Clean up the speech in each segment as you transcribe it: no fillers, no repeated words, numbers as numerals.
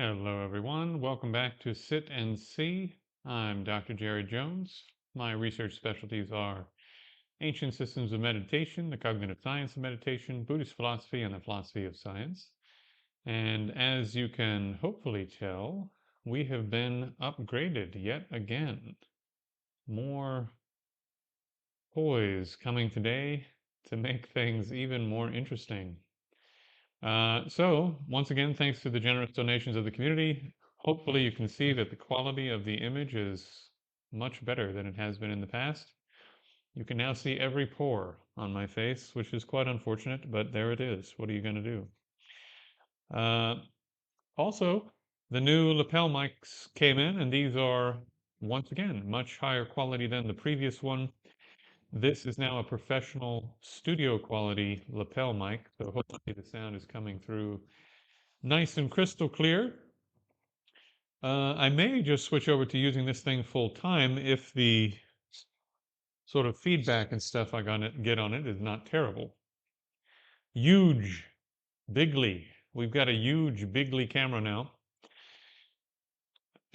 Hello, everyone. Welcome back to Sit and See. I'm Dr. Jerry Jones. My research specialties are ancient systems of meditation, the cognitive science of meditation, Buddhist philosophy, and the philosophy of science. And as you can hopefully tell, we have been upgraded yet again. More toys coming today to make things even more interesting. So, once again, thanks to the generous donations of the community, hopefully you can see that the quality of the image is much better than it has been in the past. You can now see every pore on my face, which is quite unfortunate, but there it is. What are you going to do? Uh, Also, the new lapel mics came in, and these are, once again, much higher quality than the previous one. This is now a professional studio quality lapel mic, so hopefully the sound is coming through nice and crystal clear. I may just switch over to using this thing full time if the sort of feedback and stuff I get on it is not terrible. Huge, bigly. We've got a huge, bigly camera now.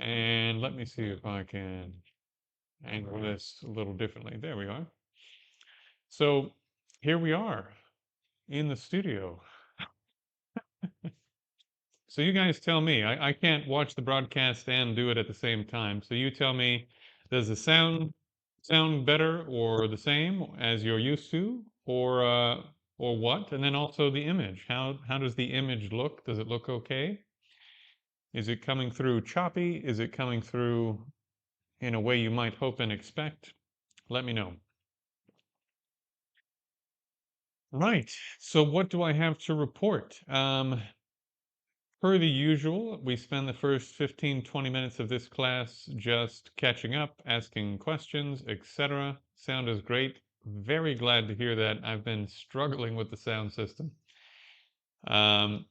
And let me see if I can angle this a little differently. There we are. So here we are in the studio. So you guys tell me. I can't watch the broadcast and do it at the same time. So you tell me, does the sound better or the same as you're used to, or what? And then also the image. How does the image look? Does it look okay? Is it coming through choppy? Is it coming through in a way you might hope and expect? Let me know. Right. So what do I have to report? Per the usual, we spend the first 15-20 minutes of this class just catching up, asking questions, etc. Sound is great. Very glad to hear that. I've been struggling with the sound system. Um,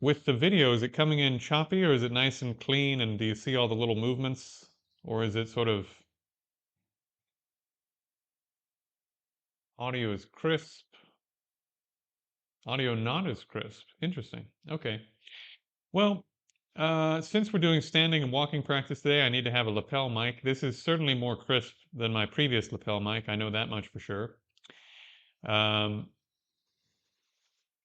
with the video, is it coming in choppy or is it nice and clean? And do you see all the little movements? Or is it sort of audio is crisp, audio not as crisp? Interesting. Okay. Well, since we're doing standing and walking practice today, I need to have a lapel mic. This is certainly more crisp than my previous lapel mic. I know that much for sure. Um,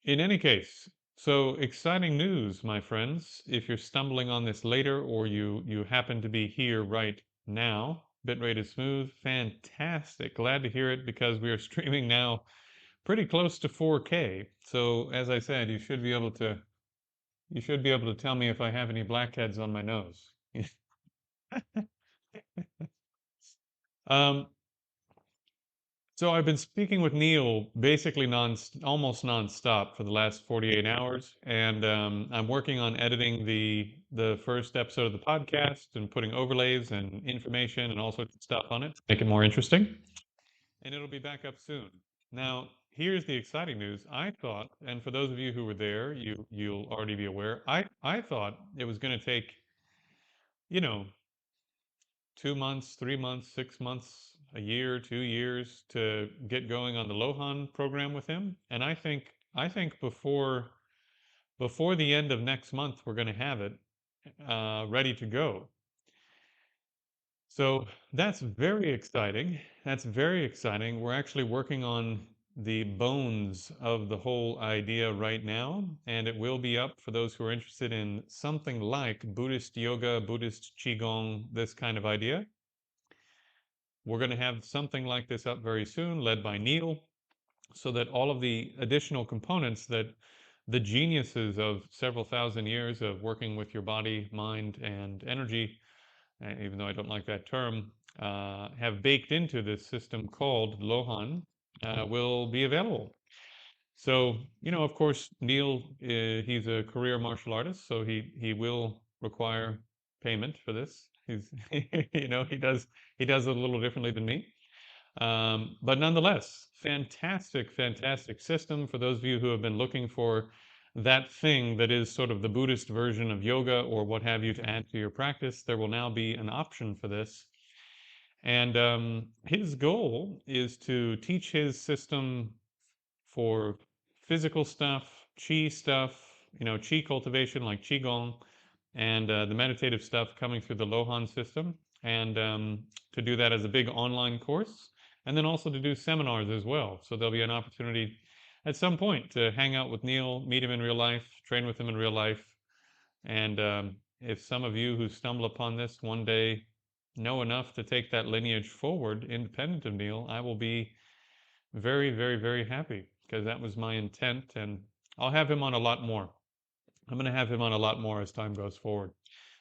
in any case, so exciting news, my friends. If you're stumbling on this later or you happen to be here right now, bitrate is smooth. Fantastic. Glad to hear it because we are streaming now pretty close to 4K. So as I said, you should be able to tell me if I have any blackheads on my nose. Um, so I've been speaking with Neil basically almost nonstop for the last 48 hours, and I'm working on editing the first episode of the podcast and putting overlays and information and all sorts of stuff on it to make it more interesting. And it'll be back up soon. Now, here's the exciting news. I thought, and for those of you who were there, you'll already be aware, I thought it was going to take, you know, 2 months, 3 months, 6 months, a year, 2 years to get going on the Lohan program with him. And I think before the end of next month, we're going to have it ready to go. So that's very exciting. That's very exciting. We're actually working on the bones of the whole idea right now, and it will be up for those who are interested in something like Buddhist yoga, Buddhist qigong, this kind of idea. We're going to have something like this up very soon, led by Neil, so that all of the additional components that the geniuses of several thousand years of working with your body, mind, and energy, even though I don't like that term, have baked into this system called Lohan, will be available. So, of course, Neil, he's a career martial artist, so he will require payment for this. He's, he does it a little differently than me. But nonetheless, fantastic, fantastic system for those of you who have been looking for that thing that is sort of the Buddhist version of yoga or what have you to add to your practice. There will now be an option for this. And his goal is to teach his system for physical stuff, chi cultivation like qigong, and the meditative stuff coming through the Lohan system, and to do that as a big online course, and then also to do seminars as well. So there'll be an opportunity at some point to hang out with Neil, meet him in real life, train with him in real life, and if some of you who stumble upon this one day know enough to take that lineage forward independent of Neil, I will be very, very, very happy, because that was my intent, and I'll have him on a lot more. I'm going to have him on a lot more as time goes forward.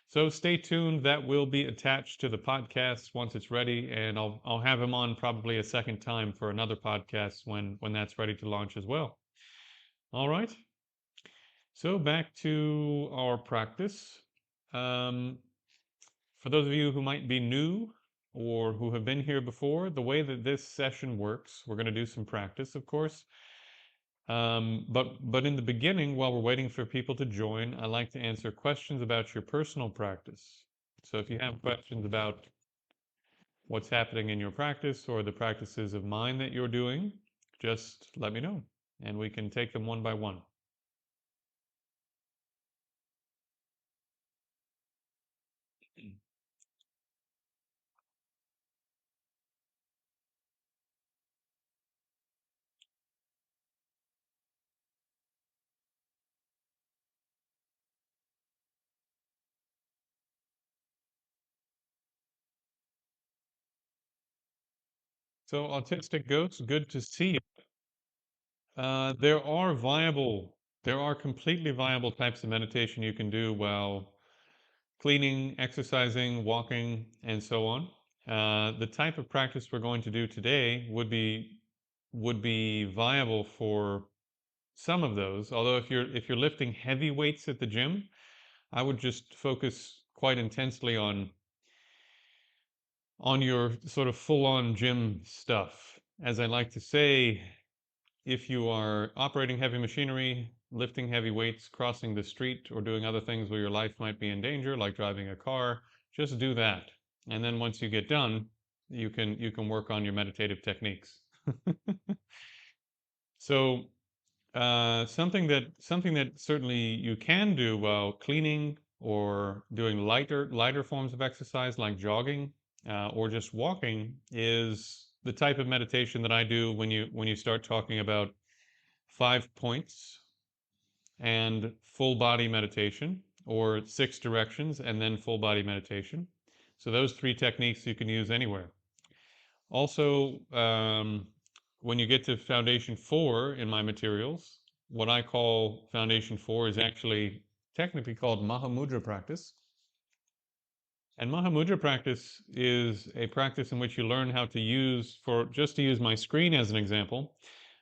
So stay tuned. That will be attached to the podcast once it's ready, and I'll have him on probably a second time for another podcast when that's ready to launch as well. All right. So back to our practice. Um, for those of you who might be new or who have been here before, the way that this session works, we're going to do some practice, of course. But in the beginning, while we're waiting for people to join, I like to answer questions about your personal practice. So if you have questions about what's happening in your practice or the practices of mine that you're doing, just let me know, and we can take them one by one. So autistic ghosts, good to see you. There are completely viable types of meditation you can do while cleaning, exercising, walking, and so on. The type of practice we're going to do today would be viable for some of those. Although if you're lifting heavy weights at the gym, I would just focus quite intensely on your sort of full-on gym stuff. As I like to say, if you are operating heavy machinery, lifting heavy weights, crossing the street, or doing other things where your life might be in danger, like driving a car, just do that. And then once you get done, you can work on your meditative techniques. So something that certainly you can do while cleaning or doing lighter forms of exercise like jogging or just walking is the type of meditation that I do when you start talking about 5 points and full body meditation, or 6 directions and then full body meditation. So those 3 techniques you can use anywhere. Also, when you get to Foundation 4 in my materials, what I call Foundation 4 is actually technically called Mahamudra practice. And Mahamudra practice is a practice in which you learn how to just to use my screen as an example.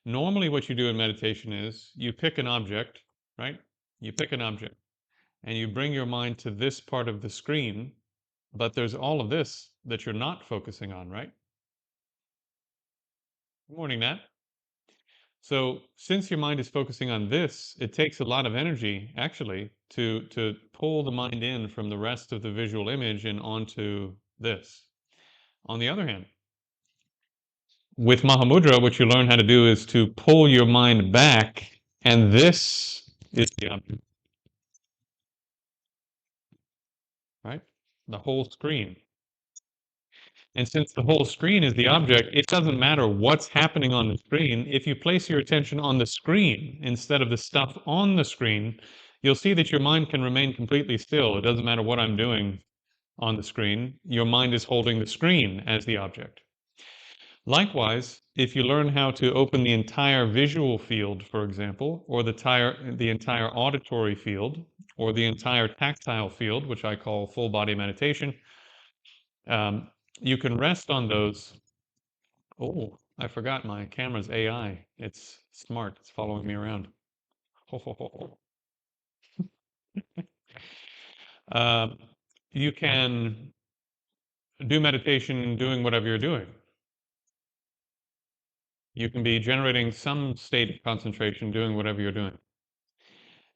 Normally what you do in meditation is you pick an object, right? You pick an object and you bring your mind to this part of the screen, but there's all of this that you're not focusing on, right? Good morning, Nat. So since your mind is focusing on this, it takes a lot of energy actually to pull the mind in from the rest of the visual image and onto this. On the other hand, with Mahamudra, what you learn how to do is to pull your mind back, and this is the object, right? The whole screen. And since the whole screen is the object, it doesn't matter what's happening on the screen. If you place your attention on the screen instead of the stuff on the screen, you'll see that your mind can remain completely still. It doesn't matter what I'm doing on the screen. Your mind is holding the screen as the object. Likewise, if you learn how to open the entire visual field, for example, or the entire auditory field, or the entire tactile field, which I call full body meditation, um, you can rest on those. Oh, I forgot my camera's AI. It's smart. It's following me around. Ho, ho, ho, ho. Um, you can do meditation doing whatever you're doing. You can be generating some state of concentration doing whatever you're doing.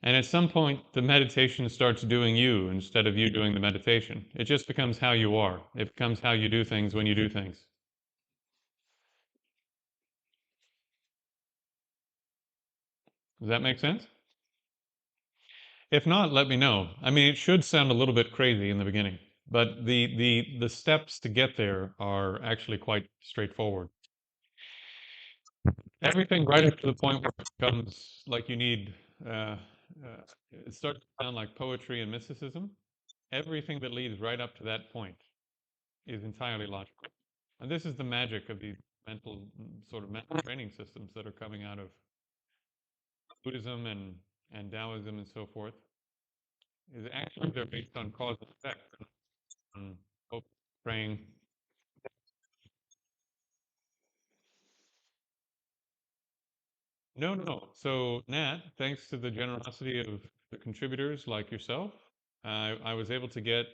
And at some point, the meditation starts doing you instead of you doing the meditation. It just becomes how you are. It becomes how you do things when you do things. Does that make sense? If not, let me know. I mean, it should sound a little bit crazy in the beginning, but the steps to get there are actually quite straightforward. Everything right up to the point where it becomes like you need, uh, it starts to sound like poetry and mysticism. Everything that leads right up to that point is entirely logical. And this is the magic of these mental, sort of mental training systems that are coming out of Buddhism and Taoism and so forth. Is actually they're based on cause and effect, on hope, praying. No, no, no. So Nat, thanks to the generosity of the contributors like yourself, I was able to get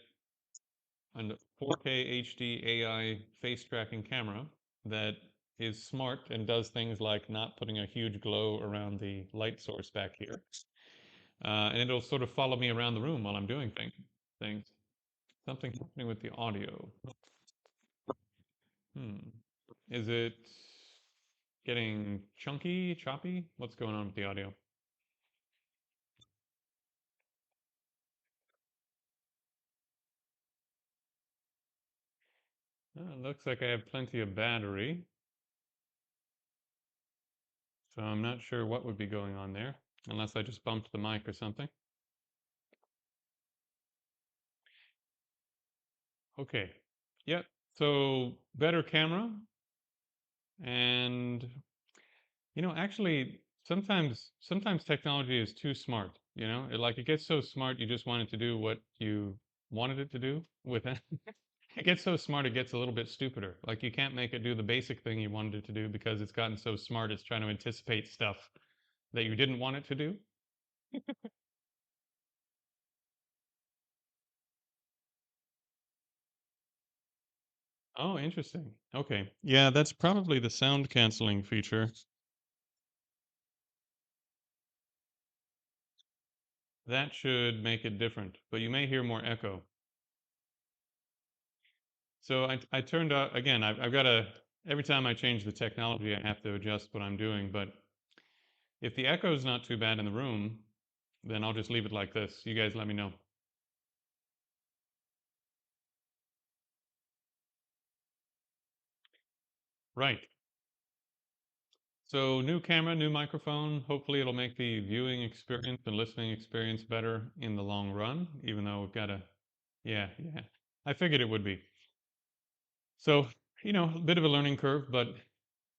a 4K HD AI face tracking camera that is smart and does things like not putting a huge glow around the light source back here. And it'll sort of follow me around the room while I'm doing things. Something happening with the audio. Hmm. Is it getting chunky, choppy? What's going on with the audio? Looks like I have plenty of battery, so I'm not sure what would be going on there, unless I just bumped the mic or something. Okay. Yep. So better camera, and actually, sometimes technology is too smart. Like it gets so smart, you just want it to do what you wanted it to do with it. It gets so smart, it gets a little bit stupider. Like you can't make it do the basic thing you wanted it to do because it's gotten so smart, it's trying to anticipate stuff that you didn't want it to do. Oh, interesting. Okay. Yeah, that's probably the sound canceling feature. That should make it different, but you may hear more echo. So I turned out, again, I've got to, every time I change the technology, I have to adjust what I'm doing. But if the echo is not too bad in the room, then I'll just leave it like this. You guys let me know. Right. So new camera, new microphone. Hopefully it'll make the viewing experience and listening experience better in the long run, even though we've got yeah, yeah. I figured it would be. So, a bit of a learning curve, but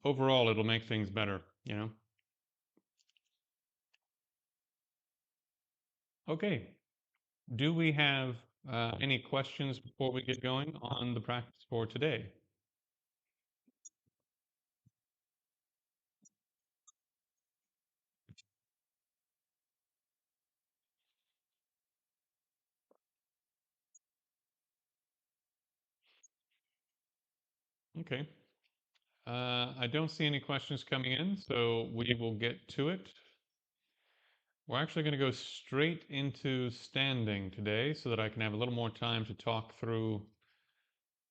overall it'll make things better. Okay. Do we have any questions before we get going on the practice for today? Okay. I don't see any questions coming in, so we will get to it. We're actually going to go straight into standing today so that I can have a little more time to talk through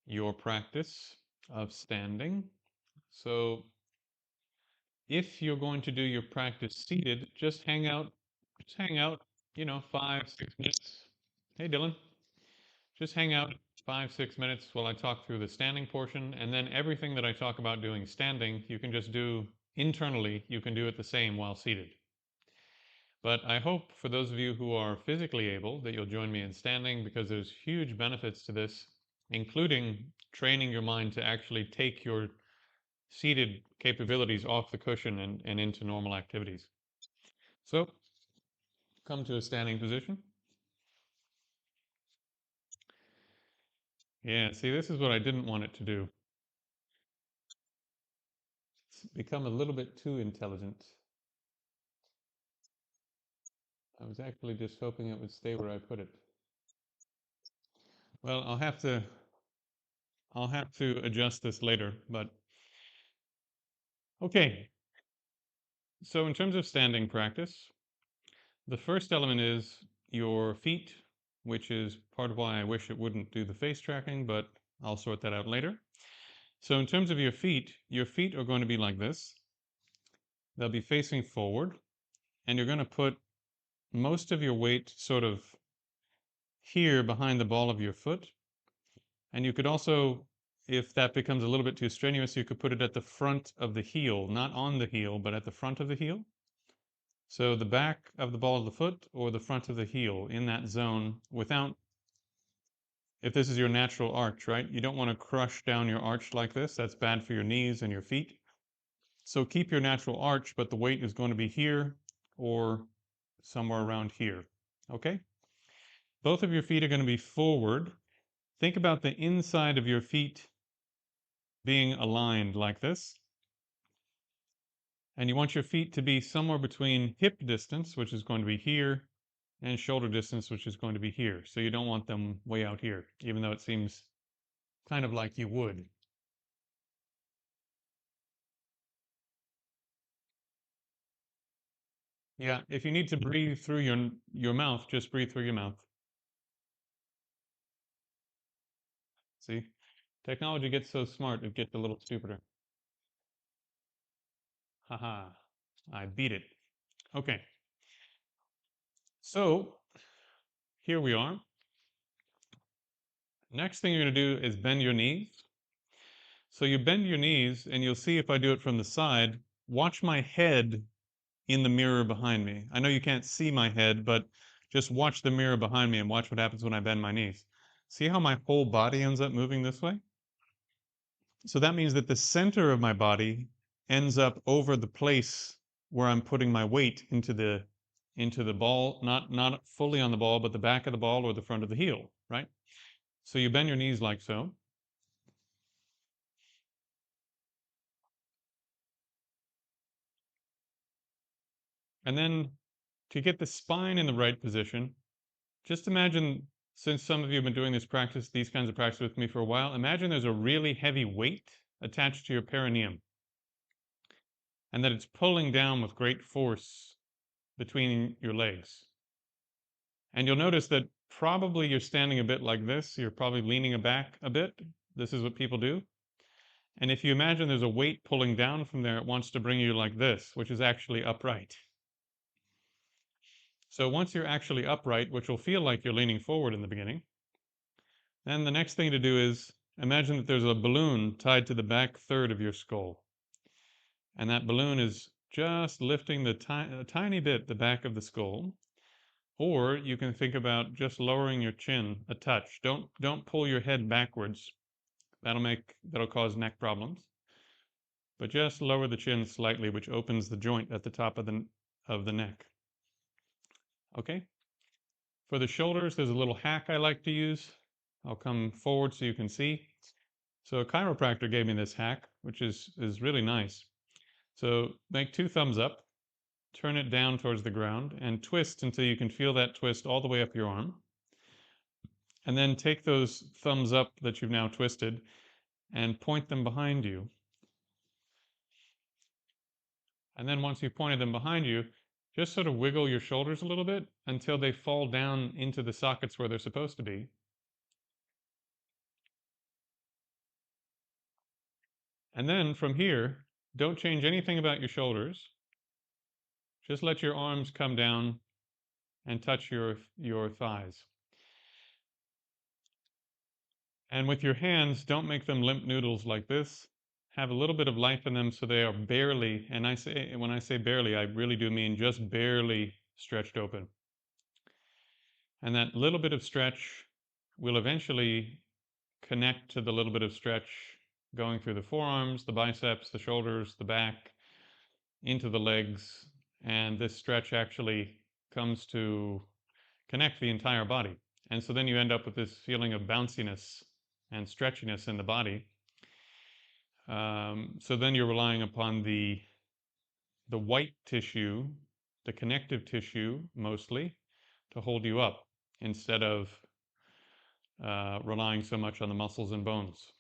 your practice of standing. So if you're going to do your practice seated, just hang out, 5, 6 minutes. Hey, Dylan, just hang out 5, 6 minutes while I talk through the standing portion, and then everything that I talk about doing standing, you can just do internally, you can do it the same while seated. But I hope for those of you who are physically able that you'll join me in standing because there's huge benefits to this, including training your mind to actually take your seated capabilities off the cushion and into normal activities. So come to a standing position. Yeah, see, this is what I didn't want it to do. It's become a little bit too intelligent. I was actually just hoping it would stay where I put it. Well, I'll have to adjust this later, but okay. So in terms of standing practice, the first element is your feet, which is part of why I wish it wouldn't do the face tracking, but I'll sort that out later. So in terms of your feet are going to be like this. They'll be facing forward, and you're going to put most of your weight sort of here behind the ball of your foot. And you could also, if that becomes a little bit too strenuous, you could put it at the front of the heel, not on the heel, but at the front of the heel. So the back of the ball of the foot or the front of the heel in that zone without, if this is your natural arch, right? You don't want to crush down your arch like this. That's bad for your knees and your feet. So keep your natural arch, but the weight is going to be here or somewhere around here. Okay? Both of your feet are going to be forward. Think about the inside of your feet being aligned like this. And you want your feet to be somewhere between hip distance, which is going to be here, and shoulder distance, which is going to be here. So you don't want them way out here, even though it seems kind of like you would. Yeah, if you need to breathe through your mouth, just breathe through your mouth. See? Technology gets so smart, it gets a little stupider. Haha, I beat it. Okay, so here we are. Next thing you're going to do is bend your knees. So you bend your knees, and you'll see if I do it from the side, watch my head in the mirror behind me. I know you can't see my head, but just watch the mirror behind me and watch what happens when I bend my knees. See how my whole body ends up moving this way? So that means that the center of my body ends up over the place where I'm putting my weight into the ball, not fully on the ball, but the back of the ball or the front of the heel, right? So you bend your knees like so. And then to get the spine in the right position, just imagine, since some of you have been doing these kinds of practice with me for a while, imagine there's a really heavy weight attached to your perineum and that it's pulling down with great force between your legs. And you'll notice that probably you're standing a bit like this. You're probably leaning back a bit. This is what people do. And if you imagine there's a weight pulling down from there, it wants to bring you like this, which is actually upright. So once you're actually upright, which will feel like you're leaning forward in the beginning, then the next thing to do is imagine that there's a balloon tied to the back third of your skull. And that balloon is just lifting a tiny bit the back of the skull. Or you can think about just lowering your chin a touch. Don't pull your head backwards. That'll cause neck problems. But just lower the chin slightly, which opens the joint at the top of the neck. Okay? For the shoulders, there's a little hack I like to use. I'll come forward so you can see. So a chiropractor gave me this hack, which is really nice. So make 2 thumbs up, turn it down towards the ground, and twist until you can feel that twist all the way up your arm. And then take those thumbs up that you've now twisted and point them behind you. And then once you've pointed them behind you, just sort of wiggle your shoulders a little bit until they fall down into the sockets where they're supposed to be. And then from here, don't change anything about your shoulders. Just let your arms come down and touch your thighs. And with your hands, don't make them limp noodles like this. Have a little bit of life in them so they are barely, and when I say barely, I really do mean just barely stretched open. And that little bit of stretch will eventually connect to the little bit of stretch going through the forearms, the biceps, the shoulders, the back, into the legs. And this stretch actually comes to connect the entire body. And so then you end up with this feeling of bounciness and stretchiness in the body. So then you're relying upon the white tissue, the connective tissue mostly, to hold you up instead of relying so much on the muscles and bones.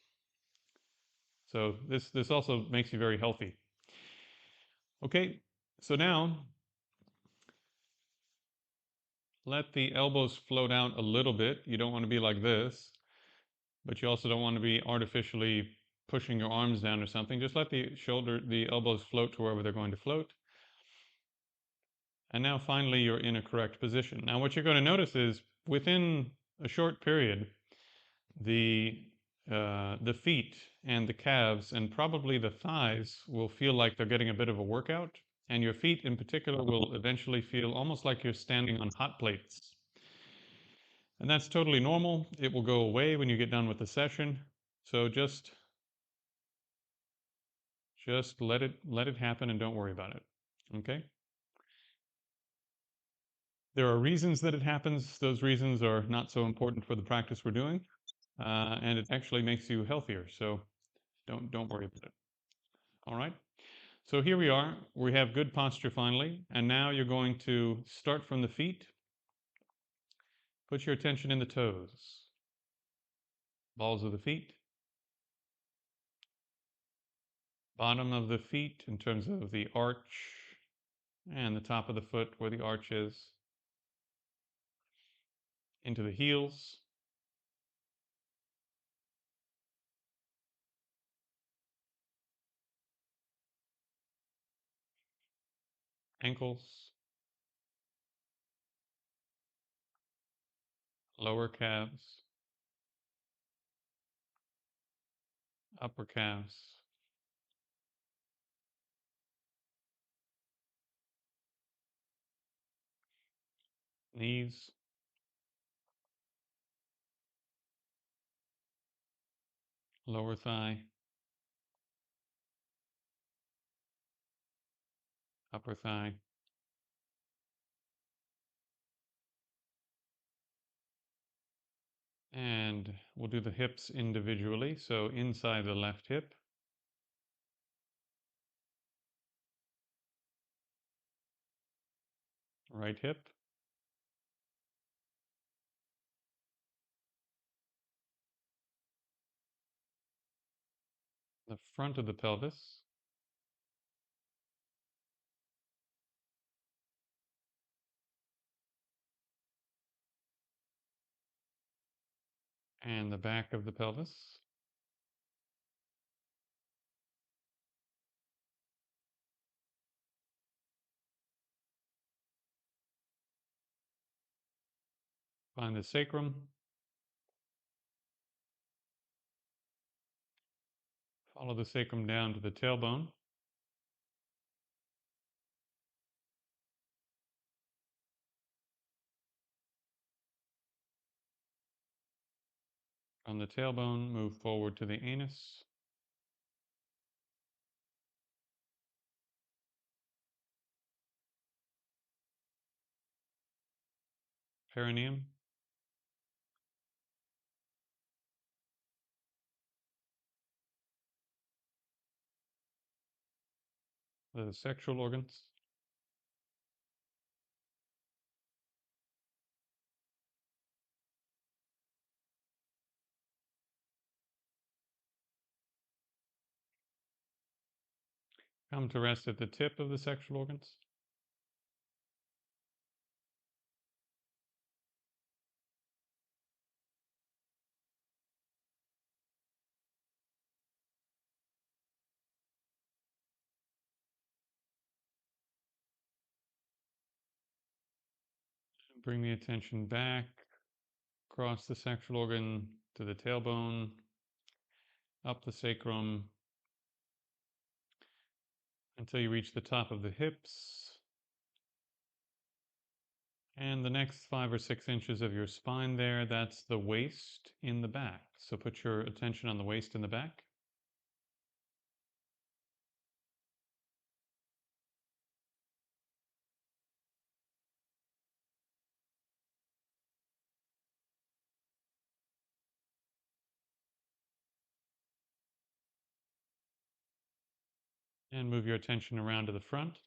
So this also makes you very healthy. Okay, so now let the elbows float out a little bit. You don't want to be like this, but you also don't want to be artificially pushing your arms down or something. Just let the elbows float to wherever they're going to float. And now finally you're in a correct position. Now what you're going to notice is within a short period, the the feet and the calves and probably the thighs will feel like they're getting a bit of a workout, and your feet in particular will eventually feel almost like you're standing on hot plates. And that's totally normal. It will go away when you get done with the session. So just let it happen and don't worry about it. Okay? There are reasons that it happens. Those reasons are not so important for the practice we're doing, and it actually makes you healthier. So don't worry about it. All right. So here we are. We have good posture finally, and now you're going to start from the feet. Put your attention in the toes, balls of the feet, bottom of the feet in terms of the arch, and the top of the foot where the arch is, into the heels, ankles, lower calves, upper calves, knees, lower thigh, upper thigh, and we'll do the hips individually. So inside the left hip, right hip, the front of the pelvis, and the back of the pelvis. Find the sacrum, follow the sacrum down to the tailbone, from the tailbone move forward to the anus, perineum, the sexual organs, come to rest at the tip of the sexual organs, bring the attention back across the sexual organ to the tailbone, up the sacrum until you reach the top of the hips, and the next 5 or 6 inches of your spine there, that's the waist in the back. So put your attention on the waist in the back. And move your attention around to the front.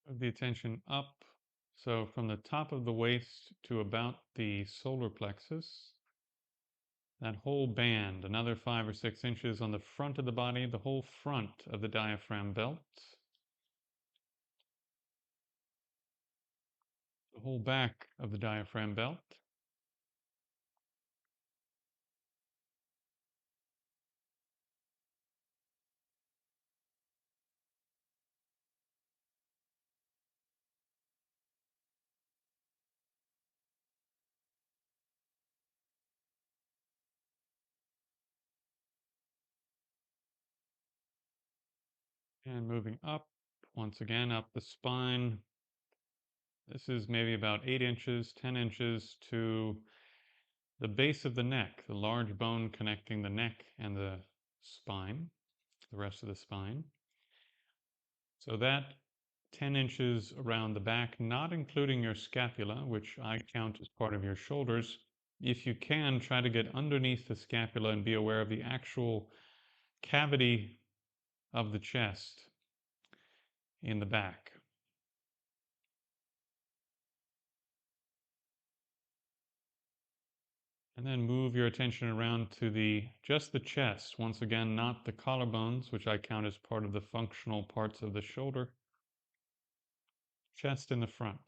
Move the attention up. So from the top of the waist to about the solar plexus, that whole band, another 5 or 6 inches on the front of the body, the whole front of the diaphragm belt, the the whole back of the diaphragm belt. And moving up, once again, up the spine. This is maybe about 8 inches, 10 inches to the base of the neck, the large bone connecting the neck and the spine, the rest of the spine. So that 10 inches around the back, not including your scapula, which I count as part of your shoulders. If you can, try to get underneath the scapula and be aware of the actual cavity of the chest in the back. And then move your attention around to just the chest. Once again, not the collarbones, which I count as part of the functional parts of the shoulder. Chest in the front.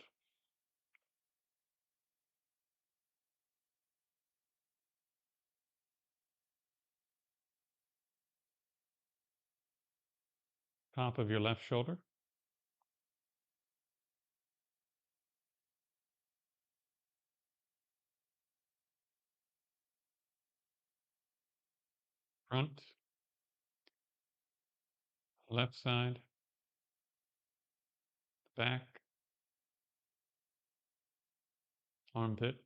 Top of your left shoulder. Front. Left side. Back. Armpit.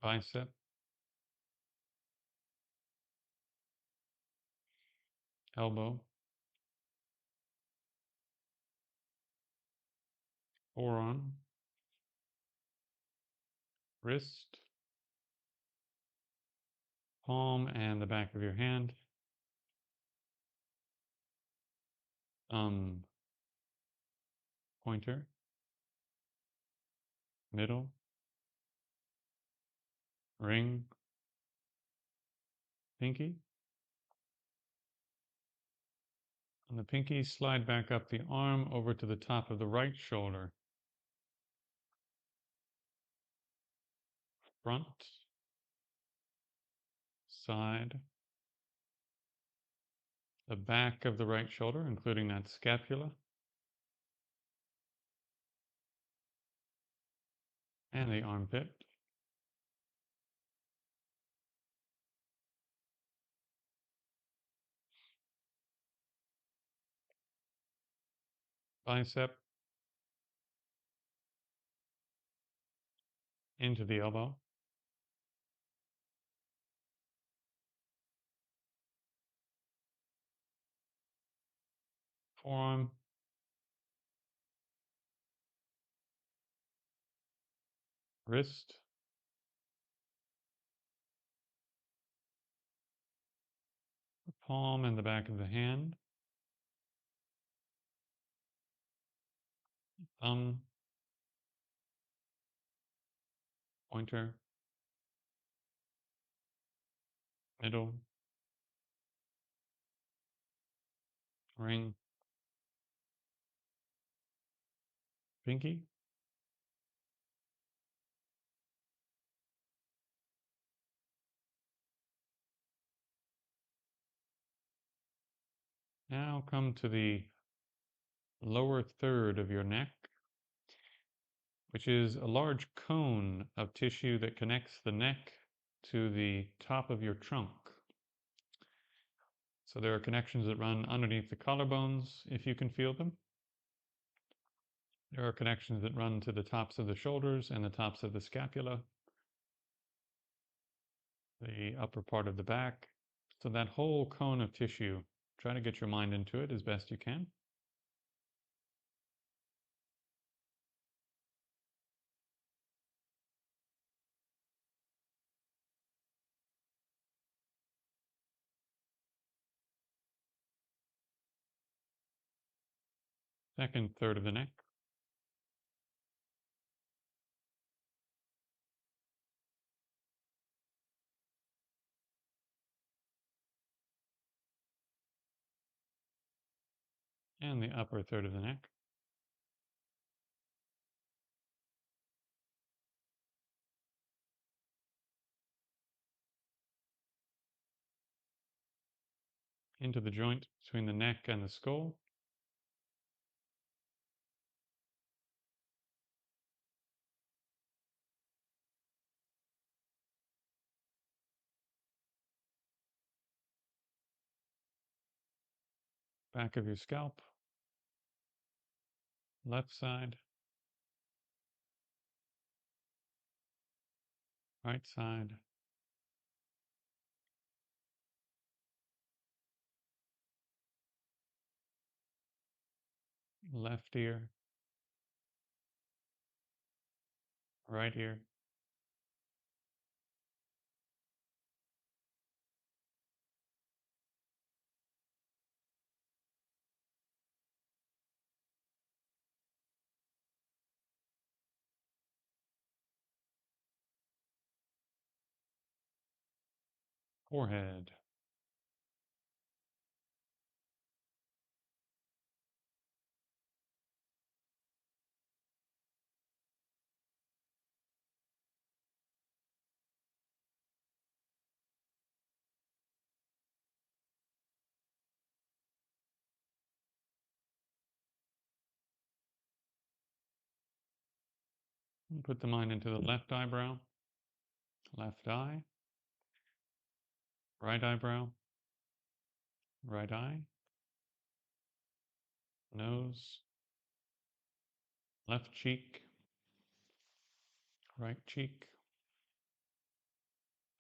Bicep. Elbow. Forearm. Wrist. Palm and the back of your hand. Thumb. Pointer. Middle. Ring. Pinky. On the pinky, slide back up the arm over to the top of the right shoulder. Front. Side. The back of the right shoulder, including that scapula. And the armpit. Bicep. Into the elbow. Forearm. Wrist. The palm and the back of the hand. Thumb. Pointer. Middle. Ring. Pinky. Now come to the lower third of your neck, which is a large cone of tissue that connects the neck to the top of your trunk. So there are connections that run underneath the collarbones, if you can feel them. There are connections that run to the tops of the shoulders and the tops of the scapula, the upper part of the back. So that whole cone of tissue, try to get your mind into it as best you can. Second third of the neck. And the upper third of the neck. into the joint between the neck and the skull. Back of your scalp, left side, right side, left ear, right ear, forehead. Put the mind into the left eyebrow, left eye, right eyebrow, right eye, nose, left cheek, right cheek,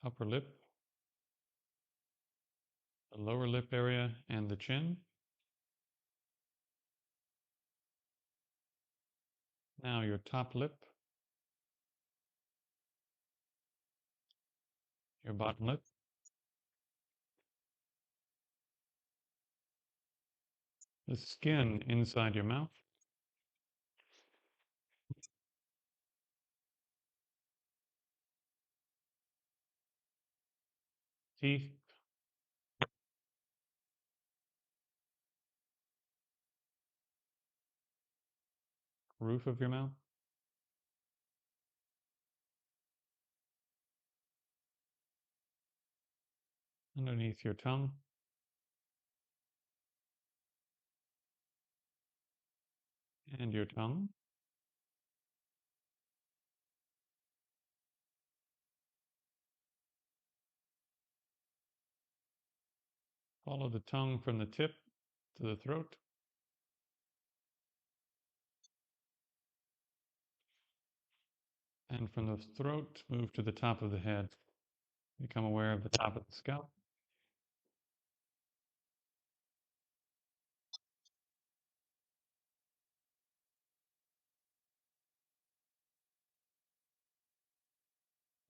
upper lip, the lower lip area, and the chin. Now your top lip, your bottom lip, the skin inside your mouth, teeth, roof of your mouth, underneath your tongue, and your tongue. Follow the tongue from the tip to the throat. And from the throat, move to the top of the head. Become aware of the top of the scalp.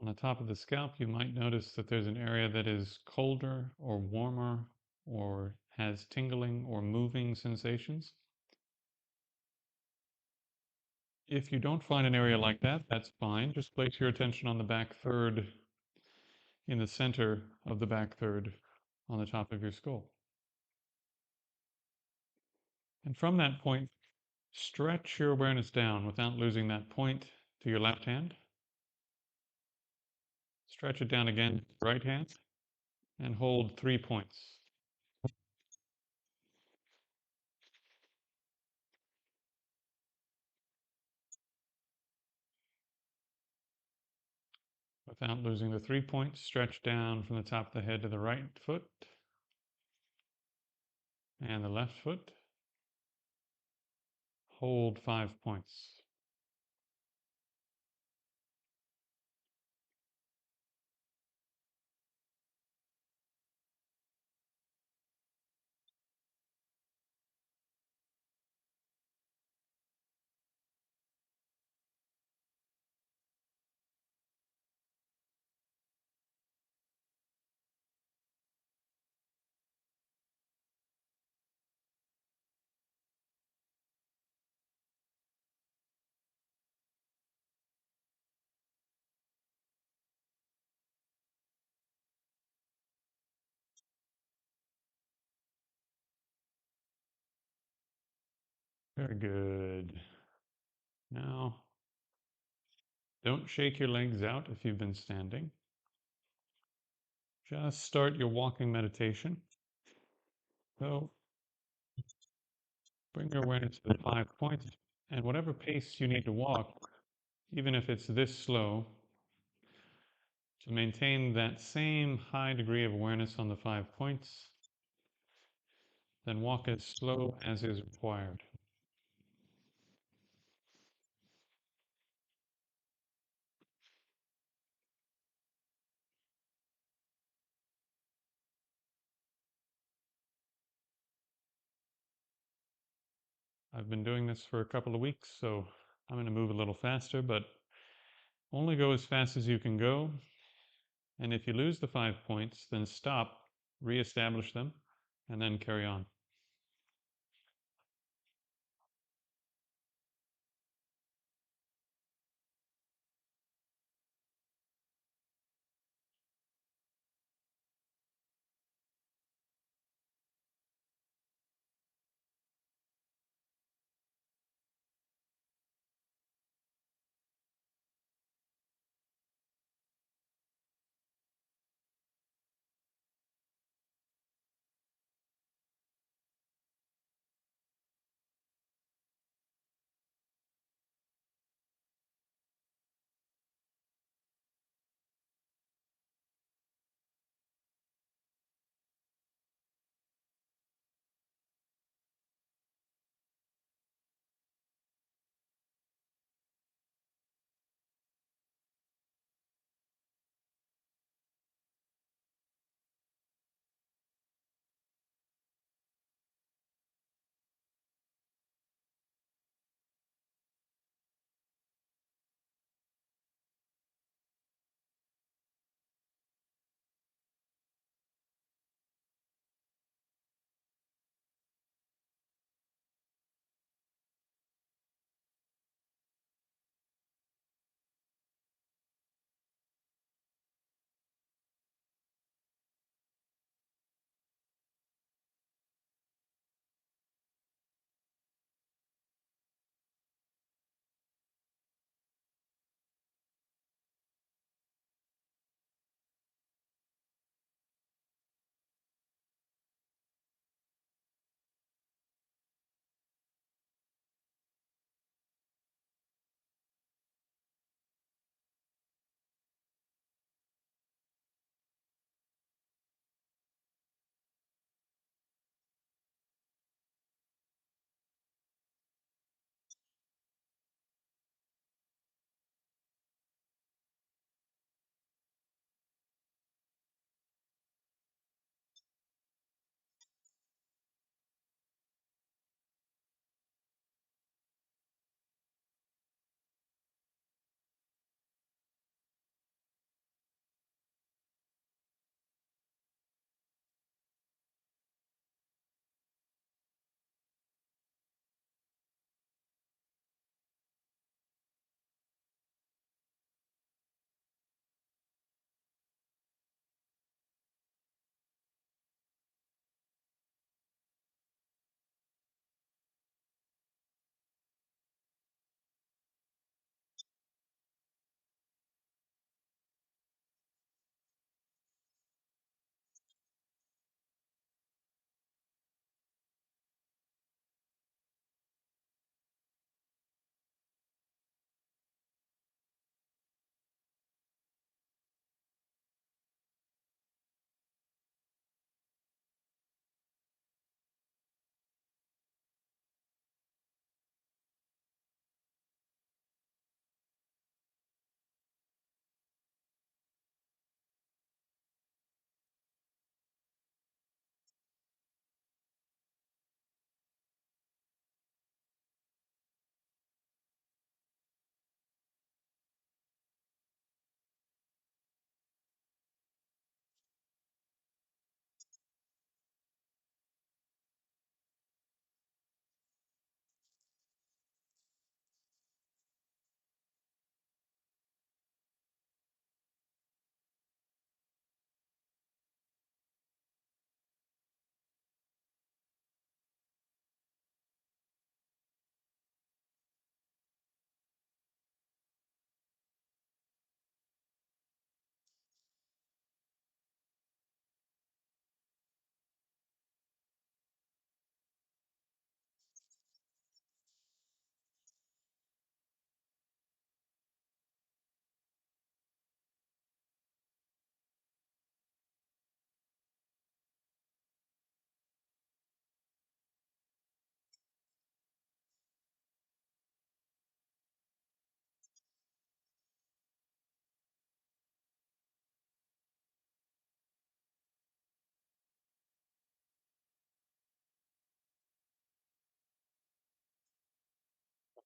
On the top of the scalp, you might notice that there's an area that is colder or warmer or has tingling or moving sensations. If you don't find an area like that, that's fine. Just place your attention on the back third, in the center of the back third on the top of your skull. And from that point, stretch your awareness down without losing that point to your left hand. Stretch it down again to the right hand and hold 3 points. Without losing the 3 points, stretch down from the top of the head to the right foot and the left foot. Hold 5 points. Very good. Now, don't shake your legs out if you've been standing. Just start your walking meditation. So bring your awareness to the 5 points, and whatever pace you need to walk, even if it's this slow, to maintain that same high degree of awareness on the 5 points, then walk as slow as is required. I've been doing this for a couple of weeks, so I'm going to move a little faster, but only go as fast as you can go. And if you lose the 5 points, then stop, reestablish them, and then carry on.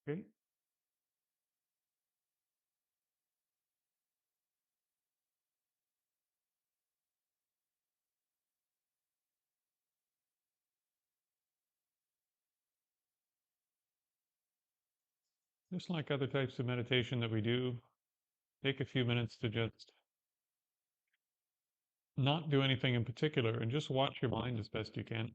Okay. Just like other types of meditation that we do, take a few minutes to just not do anything in particular and just watch your mind as best you can.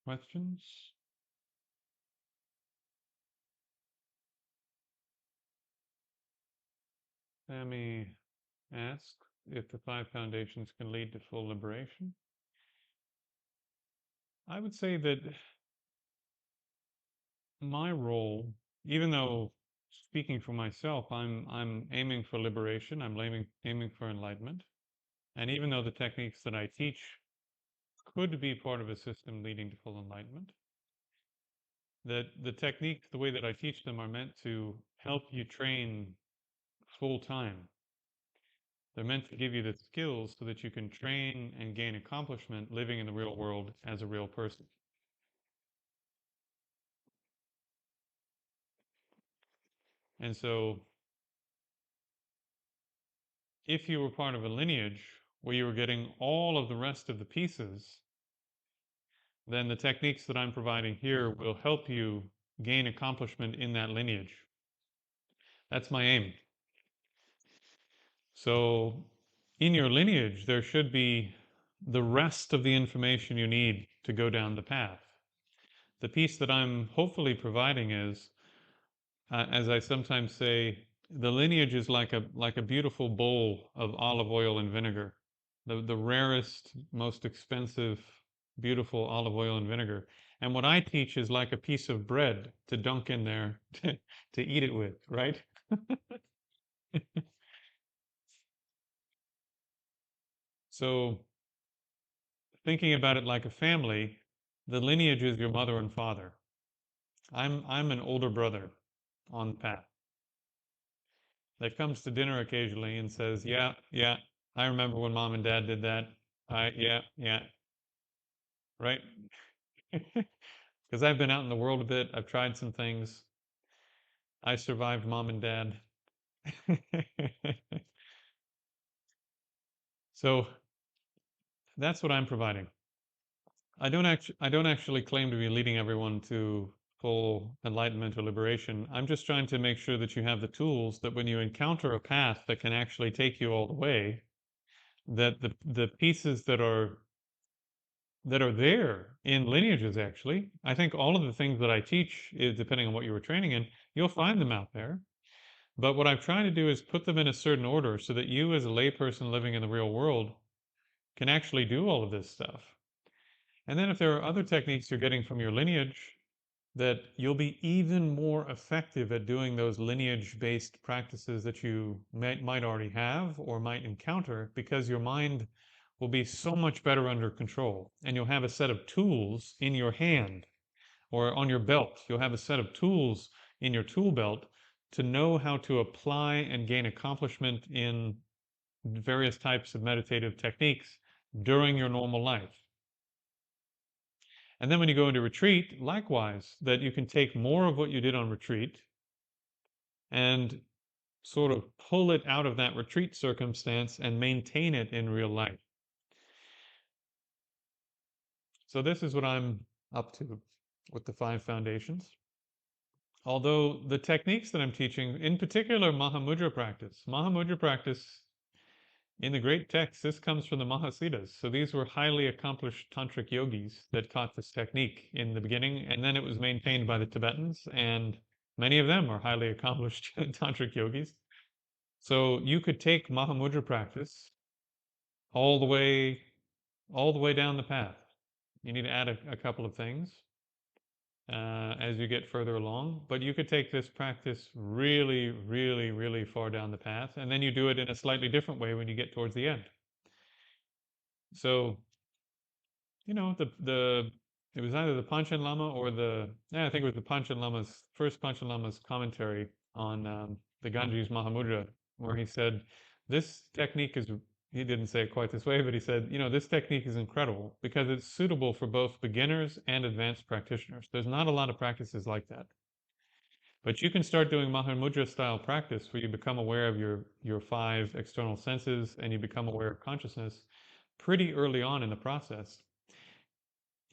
Questions? Sammy asks if the five foundations can lead to full liberation. I would say that my role, even though speaking for myself, I'm aiming for liberation, I'm aiming for enlightenment. And even though the techniques that I teach could be part of a system leading to full enlightenment, that the techniques, the way that I teach them, are meant to help you train full time. They're meant to give you the skills so that you can train and gain accomplishment living in the real world as a real person. And so, if you were part of a lineage where you were getting all of the rest of the pieces, then the techniques that I'm providing here will help you gain accomplishment in that lineage. That's my aim. So, in your lineage, there should be the rest of the information you need to go down the path. The piece that I'm hopefully providing is, as I sometimes say, the lineage is like a beautiful bowl of olive oil and vinegar, the rarest, most expensive, beautiful olive oil and vinegar. And what I teach is like a piece of bread to dunk in there to eat it with, right? So thinking about it like a family, the lineage is your mother and father. I'm an older brother on the path that comes to dinner occasionally and says, "Yeah, yeah, I remember when mom and dad did that. Yeah, yeah, right." Because I've been out in the world a bit. I've tried some things. I survived mom and dad. So that's what I'm providing. I don't actually claim to be leading everyone to full enlightenment or liberation. I'm just trying to make sure that you have the tools that when you encounter a path that can actually take you all the way, that the pieces that are there in lineages actually, I think all of the things that I teach, depending on what you were training in, you'll find them out there. But what I'm trying to do is put them in a certain order so that you as a layperson living in the real world can actually do all of this stuff. And then if there are other techniques you're getting from your lineage, that you'll be even more effective at doing those lineage-based practices that you might already have or might encounter because your mind will be so much better under control and you'll have a set of tools in your hand or on your belt. You'll have a set of tools in your tool belt to know how to apply and gain accomplishment in various types of meditative techniques during your normal life. And then when you go into retreat, likewise, that you can take more of what you did on retreat and sort of pull it out of that retreat circumstance and maintain it in real life. So this is what I'm up to with the five foundations. Although the techniques that I'm teaching, in particular Mahamudra practice In the great text, this comes from the Mahasiddhas. So these were highly accomplished tantric yogis that taught this technique in the beginning, and then it was maintained by the Tibetans, and many of them are highly accomplished tantric yogis. So you could take Mahamudra practice all the way all the way down the path. You need to add a couple of things as you get further along, but you could take this practice really, really, really far down the path, and then you do it in a slightly different way when you get towards the end. So, the it was either the Panchen Lama or I think it was the Panchen Lama's first Panchen Lama's commentary on the Ganges Mahamudra, where he said, this technique is, he didn't say it quite this way, but he said, this technique is incredible because it's suitable for both beginners and advanced practitioners. There's not a lot of practices like that. But you can start doing Mahamudra style practice where you become aware of your five external senses and you become aware of consciousness pretty early on in the process.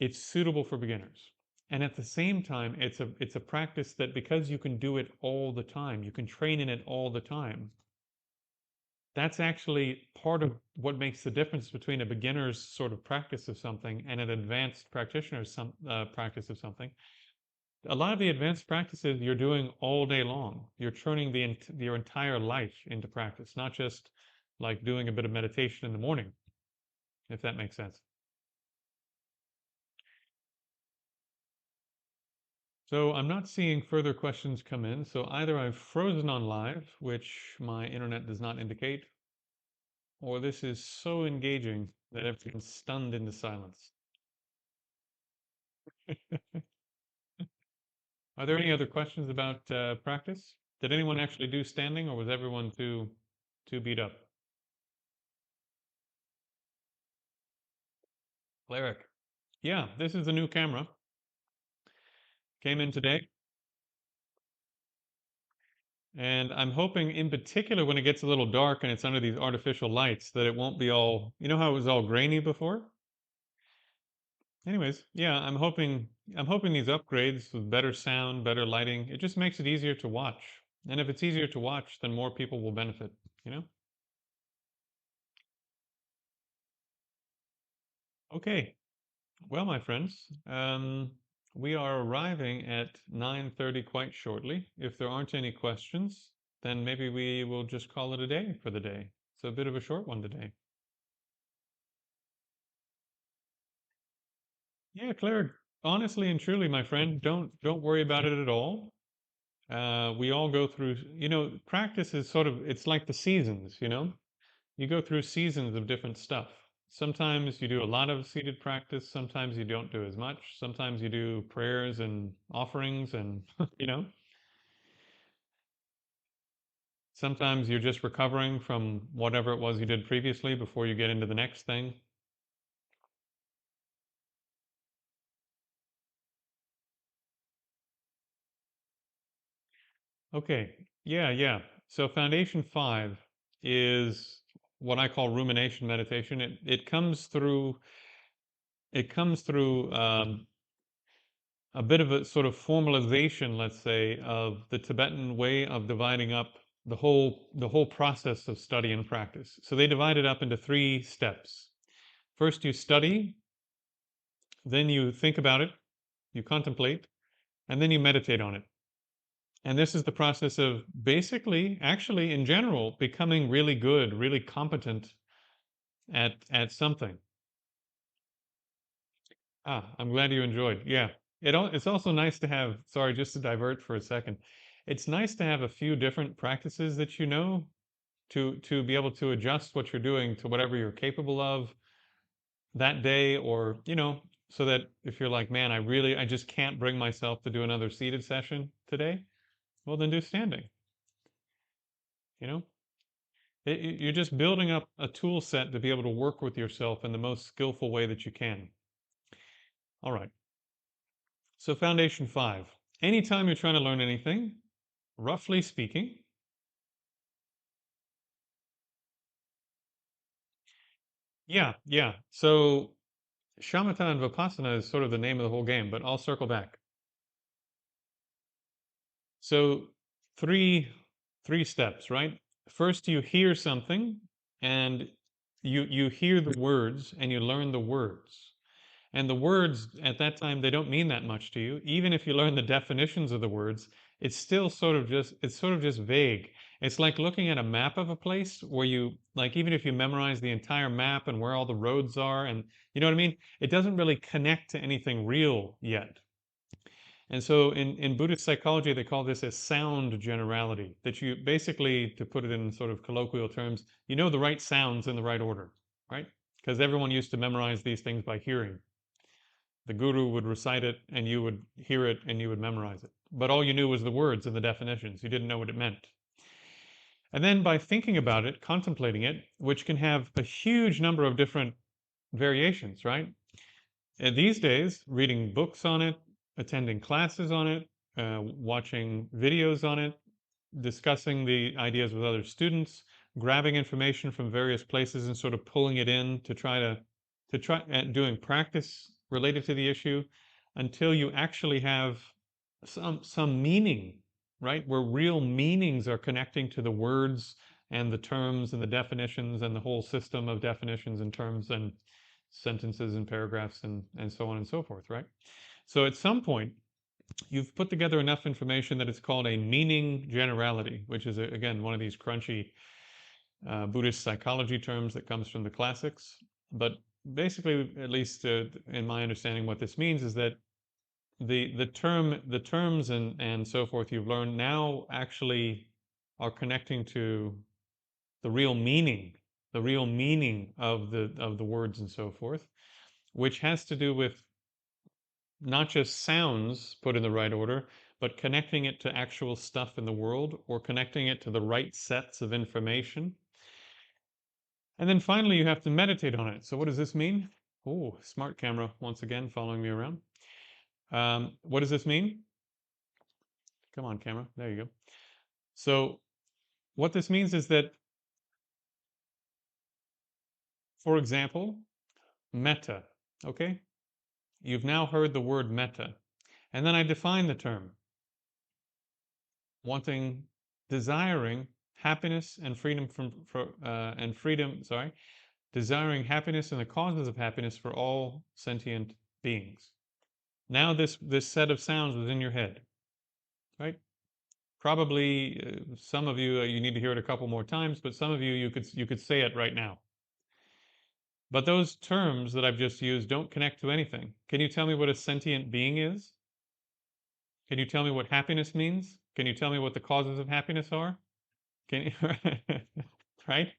It's suitable for beginners. And at the same time, it's a practice that because you can do it all the time, you can train in it all the time. That's actually part of what makes the difference between a beginner's sort of practice of something and an advanced practitioner's practice of something. A lot of the advanced practices you're doing all day long. You're turning your entire life into practice, not just like doing a bit of meditation in the morning, if that makes sense. So I'm not seeing further questions come in. So either I've frozen on live, which my internet does not indicate, or this is so engaging that everyone's stunned into silence. Are there any other questions about practice? Did anyone actually do standing, or was everyone too beat up? Cleric. Yeah, this is a new camera. Came in today. And I'm hoping in particular when it gets a little dark and it's under these artificial lights that it won't be all, you know how it was all grainy before? Anyways, yeah, I'm hoping these upgrades with better sound, better lighting, it just makes it easier to watch. And if it's easier to watch, then more people will benefit, you know? Okay. Well, my friends, we are arriving at 9:30 quite shortly. If there aren't any questions, then maybe we will just call it a day for the day. It's a bit of a short one today. Yeah, Claire, honestly and truly, my friend, don't worry about it at all. We all go through, practice is sort of, it's like the seasons, you go through seasons of different stuff. Sometimes you do a lot of seated practice, sometimes you don't do as much, sometimes you do prayers and offerings and, you know, sometimes you're just recovering from whatever it was you did previously before you get into the next thing. Okay, yeah, yeah. So foundation 5 is what I call rumination meditation. It comes through a bit of a sort of formalization, let's say, of the Tibetan way of dividing up the whole process of study and practice. So they divide it up into 3 steps. First, you study, then you think about it, you contemplate, and then you meditate on it. And this is the process of basically, actually, in general, becoming really good, really competent at something. I'm glad you enjoyed. Yeah. It's also nice to have, sorry, just to divert for a second. It's nice to have a few different practices that you know to be able to adjust what you're doing to whatever you're capable of that day, or, so that if you're like, man, I just can't bring myself to do another seated session today, well, then do standing, you know? You're just building up a tool set to be able to work with yourself in the most skillful way that you can. All right. So foundation 5. Anytime you're trying to learn anything, roughly speaking, yeah, yeah. So shamatha and vipassana is sort of the name of the whole game, but I'll circle back. So three three steps, right? First you hear something and you hear the words and you learn the words. And the words at that time, they don't mean that much to you. Even if you learn the definitions of the words, it's sort of just vague. It's like looking at a map of a place where you, like, even if you memorize the entire map and where all the roads are, and you know what I mean? It doesn't really connect to anything real yet. And so in Buddhist psychology, they call this a sound generality, that you basically, to put it in sort of colloquial terms, you know the right sounds in the right order, right? Because everyone used to memorize these things by hearing. The guru would recite it and you would hear it and you would memorize it. But all you knew was the words and the definitions. You didn't know what it meant. And then by thinking about it, contemplating it, which can have a huge number of different variations, right? And these days, reading books on it, attending classes on it, watching videos on it, discussing the ideas with other students, grabbing information from various places and sort of pulling it in to try doing practice related to the issue until you actually have some meaning, right? Where real meanings are connecting to the words and the terms and the definitions and the whole system of definitions and terms and sentences and paragraphs and so on and so forth, right? So at some point, you've put together enough information that it's called a meaning generality, which is, again, one of these crunchy Buddhist psychology terms that comes from the classics. But basically, at least in my understanding, what this means is that the terms and so forth you've learned now actually are connecting to the real meaning, of the words and so forth, which has to do with not just sounds put in the right order, but connecting it to actual stuff in the world or connecting it to the right sets of information. And then finally, you have to meditate on it. So what does this mean? Oh, smart camera once again following me around. What does this mean? Come on, camera. There you go. So what this means is that, for example, metta, okay? You've now heard the word metta. And then I define the term, wanting, desiring happiness and freedom desiring happiness and the causes of happiness for all sentient beings. Now this set of sounds was in your head, right? Probably some of you you need to hear it a couple more times, but some of you you could say it right now. But those terms that I've just used don't connect to anything. Can you tell me what a sentient being is? Can you tell me what happiness means? Can you tell me what the causes of happiness are? Can you, right?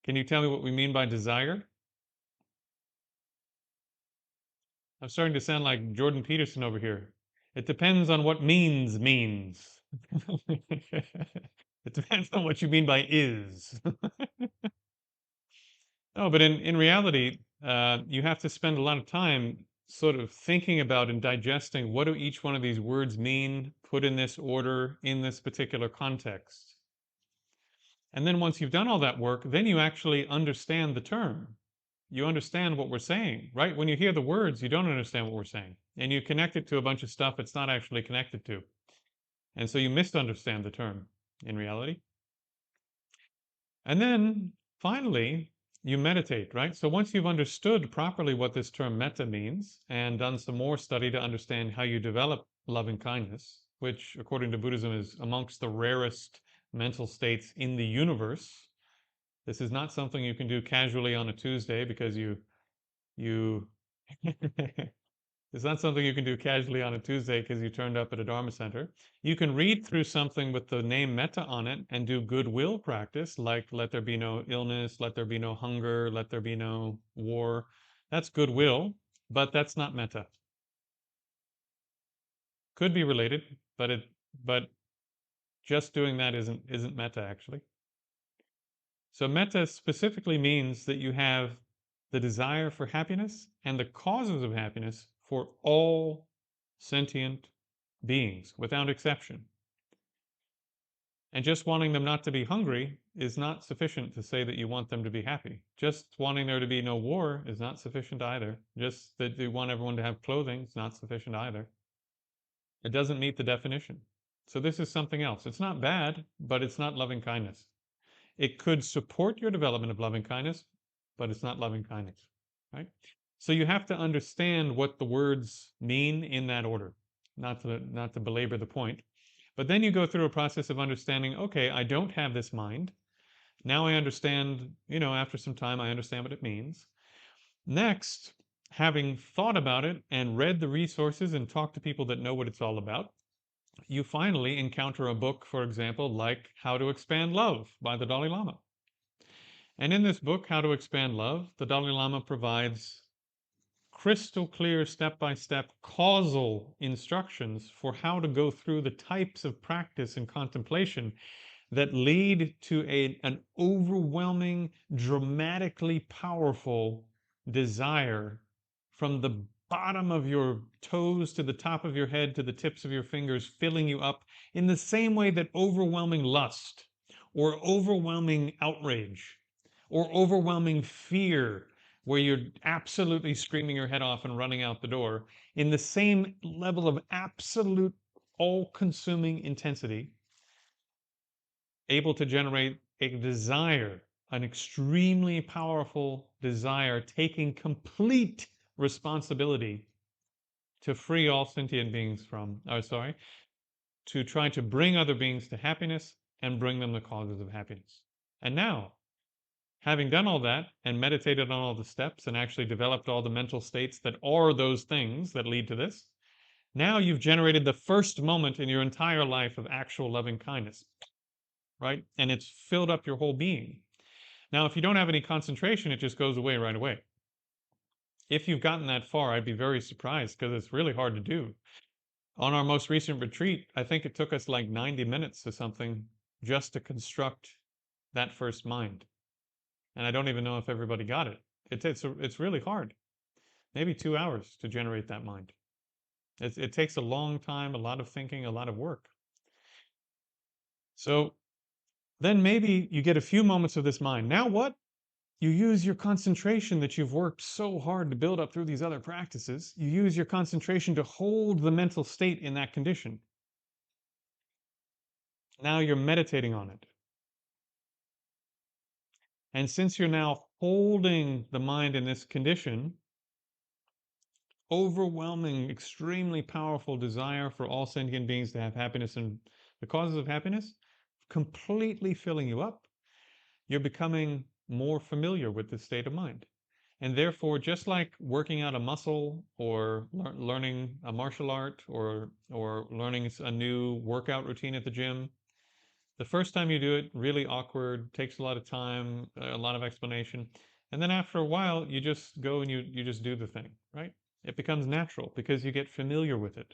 Can you tell me what we mean by desire? I'm starting to sound like Jordan Peterson over here. It depends on what means. It depends on what you mean by is. No, but in reality, you have to spend a lot of time sort of thinking about and digesting what do each one of these words mean, put in this order, in this particular context. And then once you've done all that work, then you actually understand the term. You understand what we're saying, right? When you hear the words, you don't understand what we're saying. And you connect it to a bunch of stuff it's not actually connected to. And so you misunderstand the term in reality. And then finally, you meditate, right? So once you've understood properly what this term metta means and done some more study to understand how you develop loving kindness, which according to Buddhism is amongst the rarest mental states in the universe. This is not something you can do casually on a Tuesday because you it's not something you can do casually on a Tuesday because you turned up at a Dharma center. You can read through something with the name metta on it and do goodwill practice, like let there be no illness, let there be no hunger, let there be no war. That's goodwill, but that's not metta. Could be related, but just doing that isn't metta actually. So metta specifically means that you have the desire for happiness and the causes of happiness for all sentient beings without exception. And just wanting them not to be hungry is not sufficient to say that you want them to be happy. Just wanting there to be no war is not sufficient either. Just that you want everyone to have clothing is not sufficient either. It doesn't meet the definition. So this is something else. It's not bad, but it's not loving kindness. It could support your development of loving kindness, but it's not loving kindness, right? So you have to understand what the words mean in that order, not to belabor the point. But then you go through a process of understanding, okay, I don't have this mind. Now I understand, after some time, I understand what it means. Next, having thought about it and read the resources and talked to people that know what it's all about, you finally encounter a book, for example, like How to Expand Love by the Dalai Lama. And in this book, How to Expand Love, the Dalai Lama provides crystal clear step-by-step causal instructions for how to go through the types of practice and contemplation that lead to an overwhelming, dramatically powerful desire from the bottom of your toes to the top of your head to the tips of your fingers, filling you up in the same way that overwhelming lust or overwhelming outrage or overwhelming fear, where you're absolutely screaming your head off and running out the door, in the same level of absolute all-consuming intensity, able to generate a desire, an extremely powerful desire, taking complete responsibility to free all sentient beings from, to try to bring other beings to happiness and bring them the causes of happiness. And now, having done all that and meditated on all the steps and actually developed all the mental states that are those things that lead to this, now you've generated the first moment in your entire life of actual loving kindness, right? And it's filled up your whole being. Now, if you don't have any concentration, it just goes away right away. If you've gotten that far, I'd be very surprised because it's really hard to do. On our most recent retreat, I think it took us like 90 minutes or something just to construct that first mind. And I don't even know if everybody got it. It's really hard. Maybe 2 hours to generate that mind. It takes a long time, a lot of thinking, a lot of work. So then maybe you get a few moments of this mind. Now what? You use your concentration that you've worked so hard to build up through these other practices. You use your concentration to hold the mental state in that condition. Now you're meditating on it. And since you're now holding the mind in this condition, overwhelming, extremely powerful desire for all sentient beings to have happiness and the causes of happiness, completely filling you up, you're becoming more familiar with this state of mind. And therefore, just like working out a muscle or learning a martial art or learning a new workout routine at the gym, the first time you do it, really awkward, takes a lot of time, a lot of explanation. And then after a while, you just go and you just do the thing, right? It becomes natural because you get familiar with it.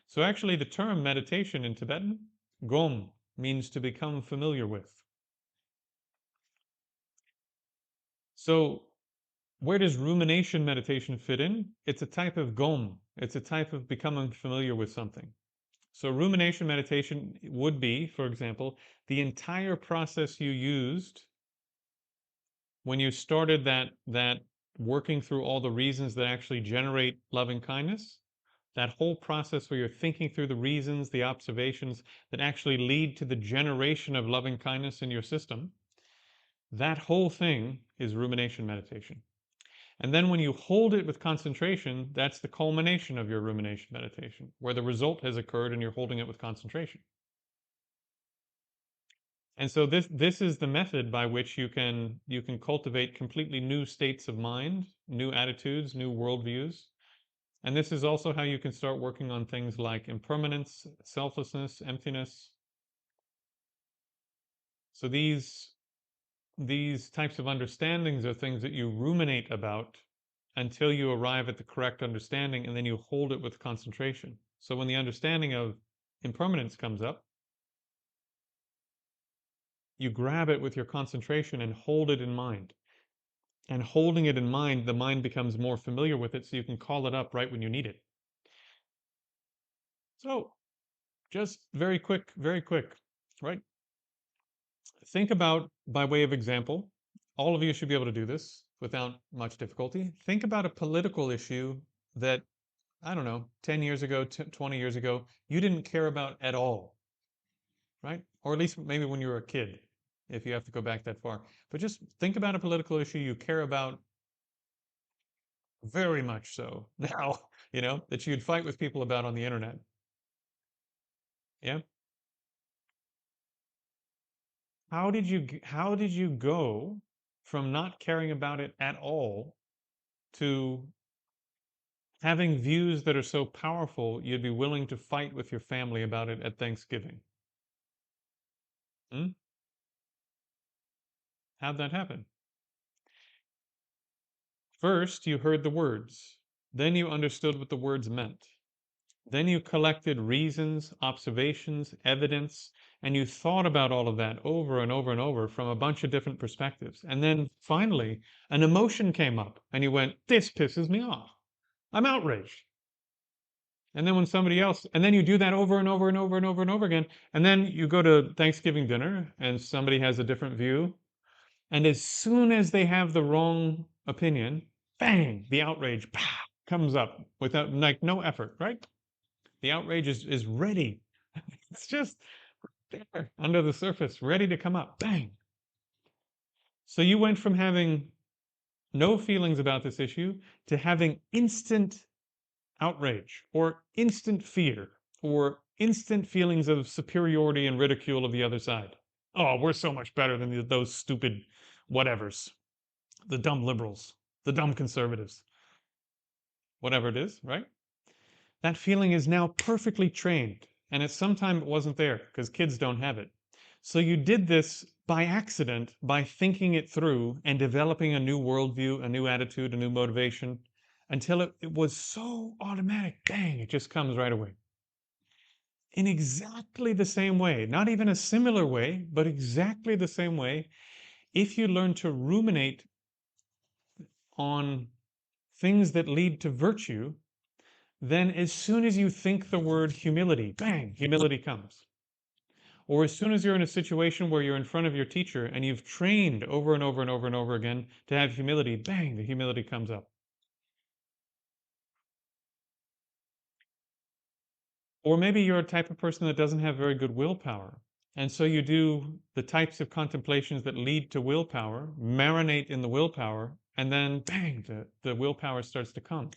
So actually the term meditation in Tibetan, gom, means to become familiar with. So where does rumination meditation fit in? It's a type of gom. It's a type of becoming familiar with something. So rumination meditation would be, for example, the entire process you used when you started that working through all the reasons that actually generate loving kindness, that whole process where you're thinking through the reasons, the observations that actually lead to the generation of loving kindness in your system, that whole thing is rumination meditation. And then when you hold it with concentration, that's the culmination of your rumination meditation, where the result has occurred and you're holding it with concentration. And so this is the method by which you can cultivate completely new states of mind, new attitudes, new worldviews. And this is also how you can start working on things like impermanence, selflessness, emptiness. So these types of understandings are things that you ruminate about until you arrive at the correct understanding, and then you hold it with concentration. So when the understanding of impermanence comes up, you grab it with your concentration and hold it in mind. And holding it in mind, the mind becomes more familiar with it, so you can call it up right when you need it. So just very quick, right? Think about, by way of example, all of you should be able to do this without much difficulty. Think about a political issue that, I don't know, 10 years ago, 20 years ago, you didn't care about at all, right? Or at least maybe when you were a kid. if you have to go back that far. But just think about a political issue you care about very much so now, that you'd fight with people about on the internet. Yeah. How did you go from not caring about it at all to having views that are so powerful you'd be willing to fight with your family about it at Thanksgiving? Hmm? How'd that happen? First, you heard the words. Then you understood what the words meant. Then you collected reasons, observations, evidence, and you thought about all of that over and over and over from a bunch of different perspectives. And then finally, an emotion came up and you went, this pisses me off. I'm outraged. And then when somebody else, and then you do that over and over and over and over and over again. And then you go to Thanksgiving dinner and somebody has a different view. And as soon as they have the wrong opinion, bang, the outrage comes up without like no effort, right? The outrage is ready. It's just there under the surface, ready to come up. Bang. So you went from having no feelings about this issue to having instant outrage or instant fear or instant feelings of superiority and ridicule of the other side. Oh, we're so much better than those stupid whatevers, the dumb liberals, the dumb conservatives, whatever it is, right? That feeling is now perfectly trained. And at some time it wasn't there because kids don't have it. So you did this by accident, by thinking it through and developing a new worldview, a new attitude, a new motivation, until it was so automatic. Bang, it just comes right away. In exactly the same way, not even a similar way, but exactly the same way, if you learn to ruminate on things that lead to virtue, then as soon as you think the word humility, bang, humility comes. Or as soon as you're in a situation where you're in front of your teacher and you've trained over and over and over and over again to have humility, bang, the humility comes up. Or maybe you're a type of person that doesn't have very good willpower. And so you do the types of contemplations that lead to willpower, marinate in the willpower, and then bang, the willpower starts to come.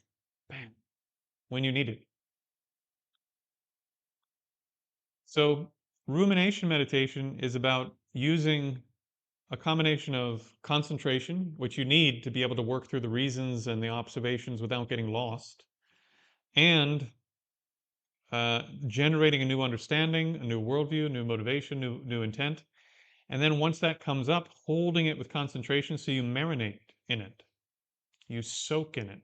Bang, when you need it. So rumination meditation is about using a combination of concentration, which you need to be able to work through the reasons and the observations without getting lost, and generating a new understanding, a new worldview, new motivation, new intent. And then once that comes up, holding it with concentration so you marinate in it, you soak in it.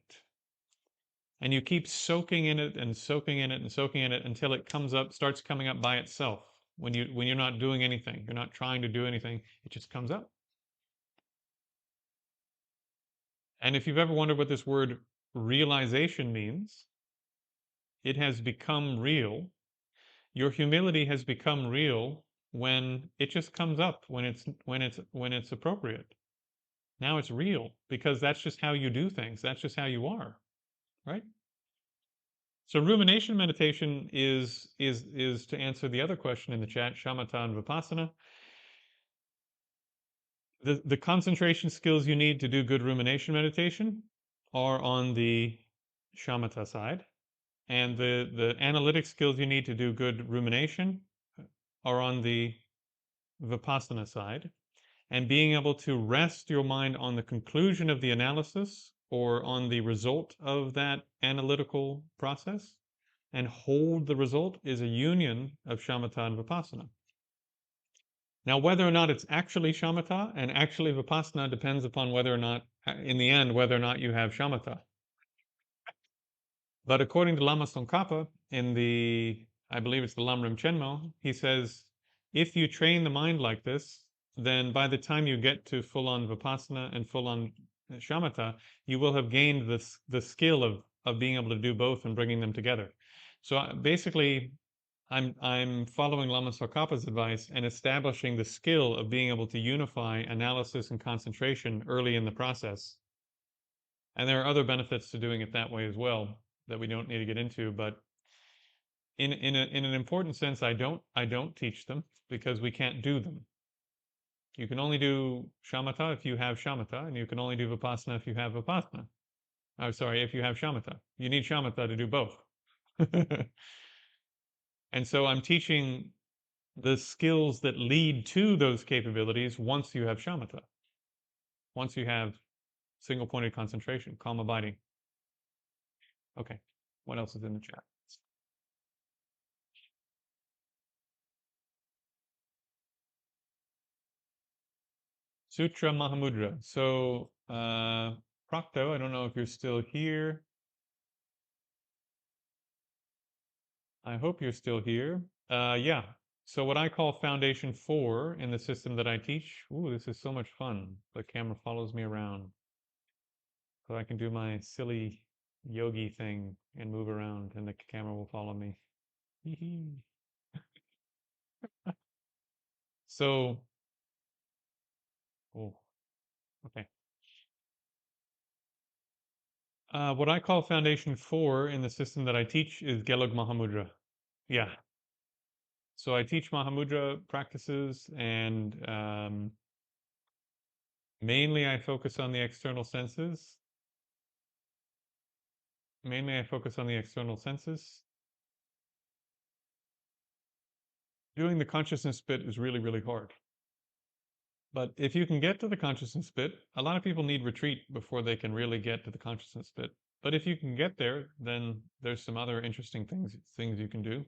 And you keep soaking in it and soaking in it and soaking in it until it comes up, starts coming up by itself. When you're not doing anything, you're not trying to do anything, it just comes up. And if you've ever wondered what this word realization means, it has become real. Your humility has become real when it just comes up when it's appropriate. Now it's real because that's just how you do things. That's just how you are, right? So rumination meditation is to answer the other question in the chat, shamatha and vipassana. The concentration skills you need to do good rumination meditation are on the shamatha side. And the analytic skills you need to do good rumination are on the Vipassana side. And being able to rest your mind on the conclusion of the analysis or on the result of that analytical process and hold the result is a union of shamatha and vipassana. Now, whether or not it's actually shamatha and actually vipassana depends upon whether or not, in the end, whether or not you have shamatha. But according to Lama Tsongkhapa, I believe it's the Lamrim Chenmo, he says, if you train the mind like this, then by the time you get to full-on Vipassana and full-on Shamatha, you will have gained the skill of being able to do both and bringing them together. So basically, I'm following Lama Tsongkhapa's advice and establishing the skill of being able to unify analysis and concentration early in the process. And there are other benefits to doing it that way as well that we don't need to get into, but in an important sense, I don't teach them because we can't do them. You can only do shamatha if you have shamatha, and you can only do vipassana if you have vipassana. I'm sorry, if you have shamatha. You need shamatha to do both. And so I'm teaching the skills that lead to those capabilities once you have shamatha, once you have single pointed concentration, calm abiding. Okay, what else is in the chat? Sutra Mahamudra. So, Prakto, I don't know if you're still here. I hope you're still here. Yeah. So what I call Foundation 4 in the system that I teach, ooh, this is so much fun. The camera follows me around. So I can do my silly yogi thing and move around and the camera will follow me. So, oh, okay. What I call Foundation 4 in the system that I teach is Gelug Mahamudra. Yeah. So I teach Mahamudra practices and mainly I focus on the external senses. Mainly I focus on the external senses. Doing the consciousness bit is really, really hard. But if you can get to the consciousness bit, a lot of people need retreat before they can really get to the consciousness bit. But if you can get there, then there's some other interesting things you can do.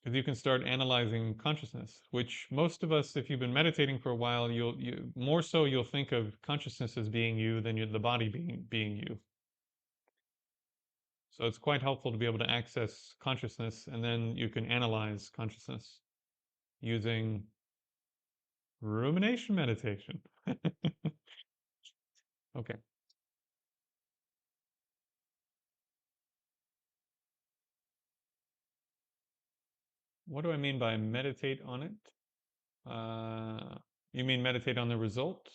Because you can start analyzing consciousness, which most of us, if you've been meditating for a while, you more so you'll think of consciousness as being you than the body being you. So it's quite helpful to be able to access consciousness, and then you can analyze consciousness using rumination meditation. Okay. What do I mean by meditate on it? You mean meditate on the result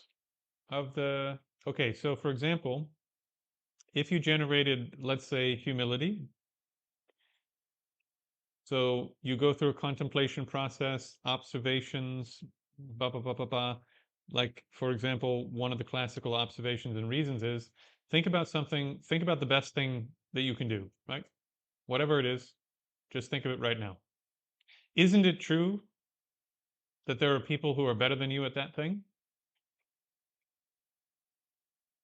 of the. Okay, so for example, if you generated, let's say, humility, so you go through a contemplation process, observations, blah, blah, blah, blah, blah. Like, for example, one of the classical observations and reasons is think about something, think about the best thing that you can do, right? Whatever it is, just think of it right now. Isn't it true that there are people who are better than you at that thing?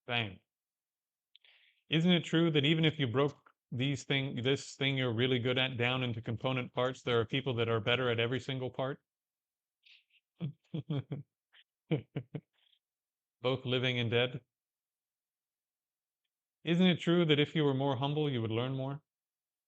Bang. Isn't it true that even if you broke this thing you're really good at down into component parts, there are people that are better at every single part? Both living and dead. Isn't it true that if you were more humble, you would learn more?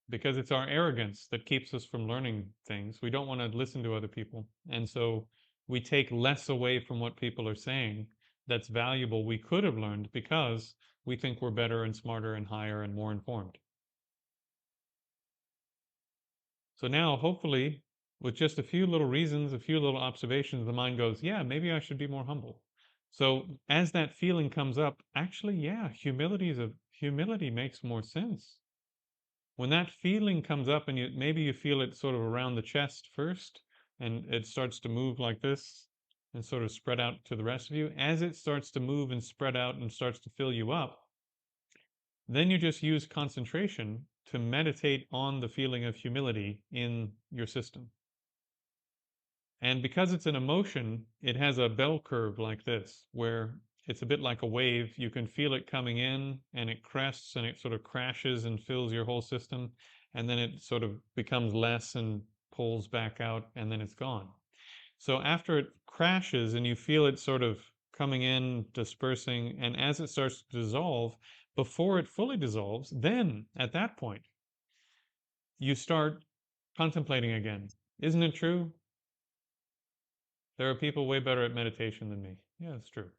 Because it's our arrogance that keeps us from learning things. We don't want to listen to other people. And so we take less away from what people are saying that's valuable we could have learned because we think we're better and smarter and higher and more informed. So now, hopefully, with just a few little reasons, a few little observations, the mind goes, yeah, maybe I should be more humble. So as that feeling comes up, actually, yeah, humility makes more sense. When that feeling comes up and maybe you feel it sort of around the chest first, and it starts to move like this and sort of spread out to the rest of you, as it starts to move and spread out and starts to fill you up, then you just use concentration to meditate on the feeling of humility in your system. And because it's an emotion, it has a bell curve like this, where it's a bit like a wave. You can feel it coming in and it crests and it sort of crashes and fills your whole system. And then it sort of becomes less and pulls back out and then it's gone. So after it crashes and you feel it sort of coming in, dispersing, and as it starts to dissolve, before it fully dissolves, then at that point, you start contemplating again. Isn't it true? There are people way better at meditation than me. Yeah, it's true.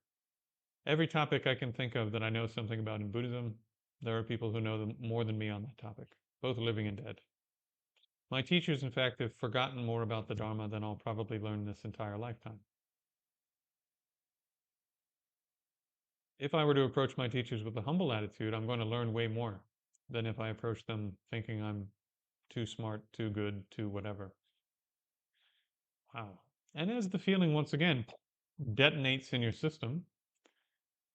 Every topic I can think of that I know something about in Buddhism, there are people who know more than me on that topic, both living and dead. My teachers, in fact, have forgotten more about the Dharma than I'll probably learn this entire lifetime. If I were to approach my teachers with a humble attitude, I'm going to learn way more than if I approach them thinking I'm too smart, too good, too whatever. Wow. And as the feeling, once again, detonates in your system,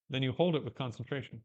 then you hold it with concentration.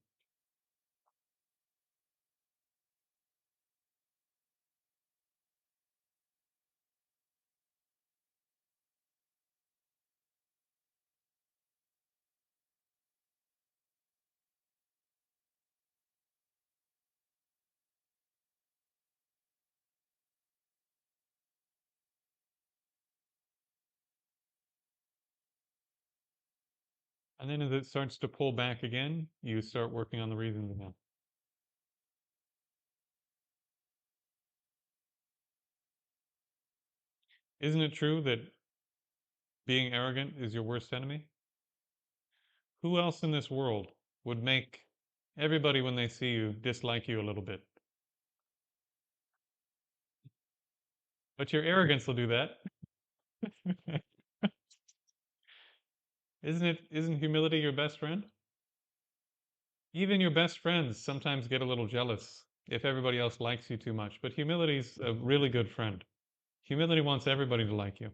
And then as it starts to pull back again, you start working on the reasons again. Isn't it true that being arrogant is your worst enemy? Who else in this world would make everybody, when they see you, dislike you a little bit? But your arrogance will do that. Isn't humility your best friend? Even your best friends sometimes get a little jealous if everybody else likes you too much, but humility's a really good friend. Humility wants everybody to like you.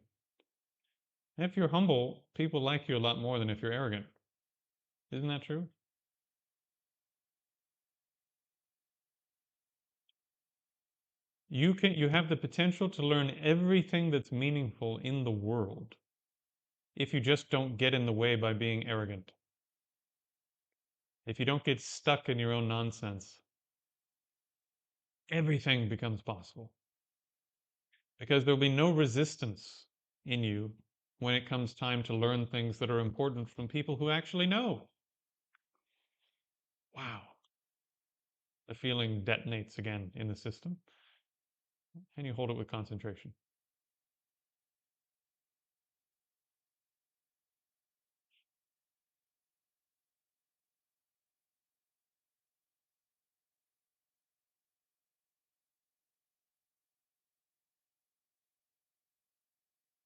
And if you're humble, people like you a lot more than if you're arrogant. Isn't that true? You have the potential to learn everything that's meaningful in the world if you just don't get in the way by being arrogant. If you don't get stuck in your own nonsense, everything becomes possible. Because there'll be no resistance in you when it comes time to learn things that are important from people who actually know. Wow. The feeling detonates again in the system, and you hold it with concentration.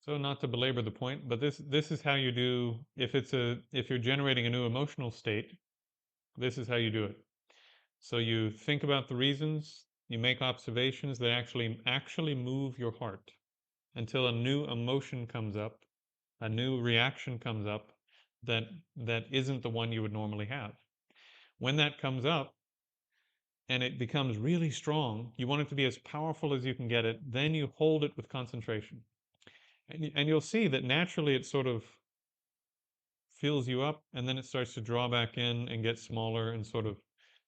So not to belabor the point, but this is how you do if you're generating a new emotional state, this is how you do it. So you think about the reasons, you make observations that actually move your heart until a new emotion comes up, a new reaction comes up that that isn't the one you would normally have. When that comes up and it becomes really strong, you want it to be as powerful as you can get it, then you hold it with concentration. And you'll see that naturally it sort of fills you up and then it starts to draw back in and get smaller and sort of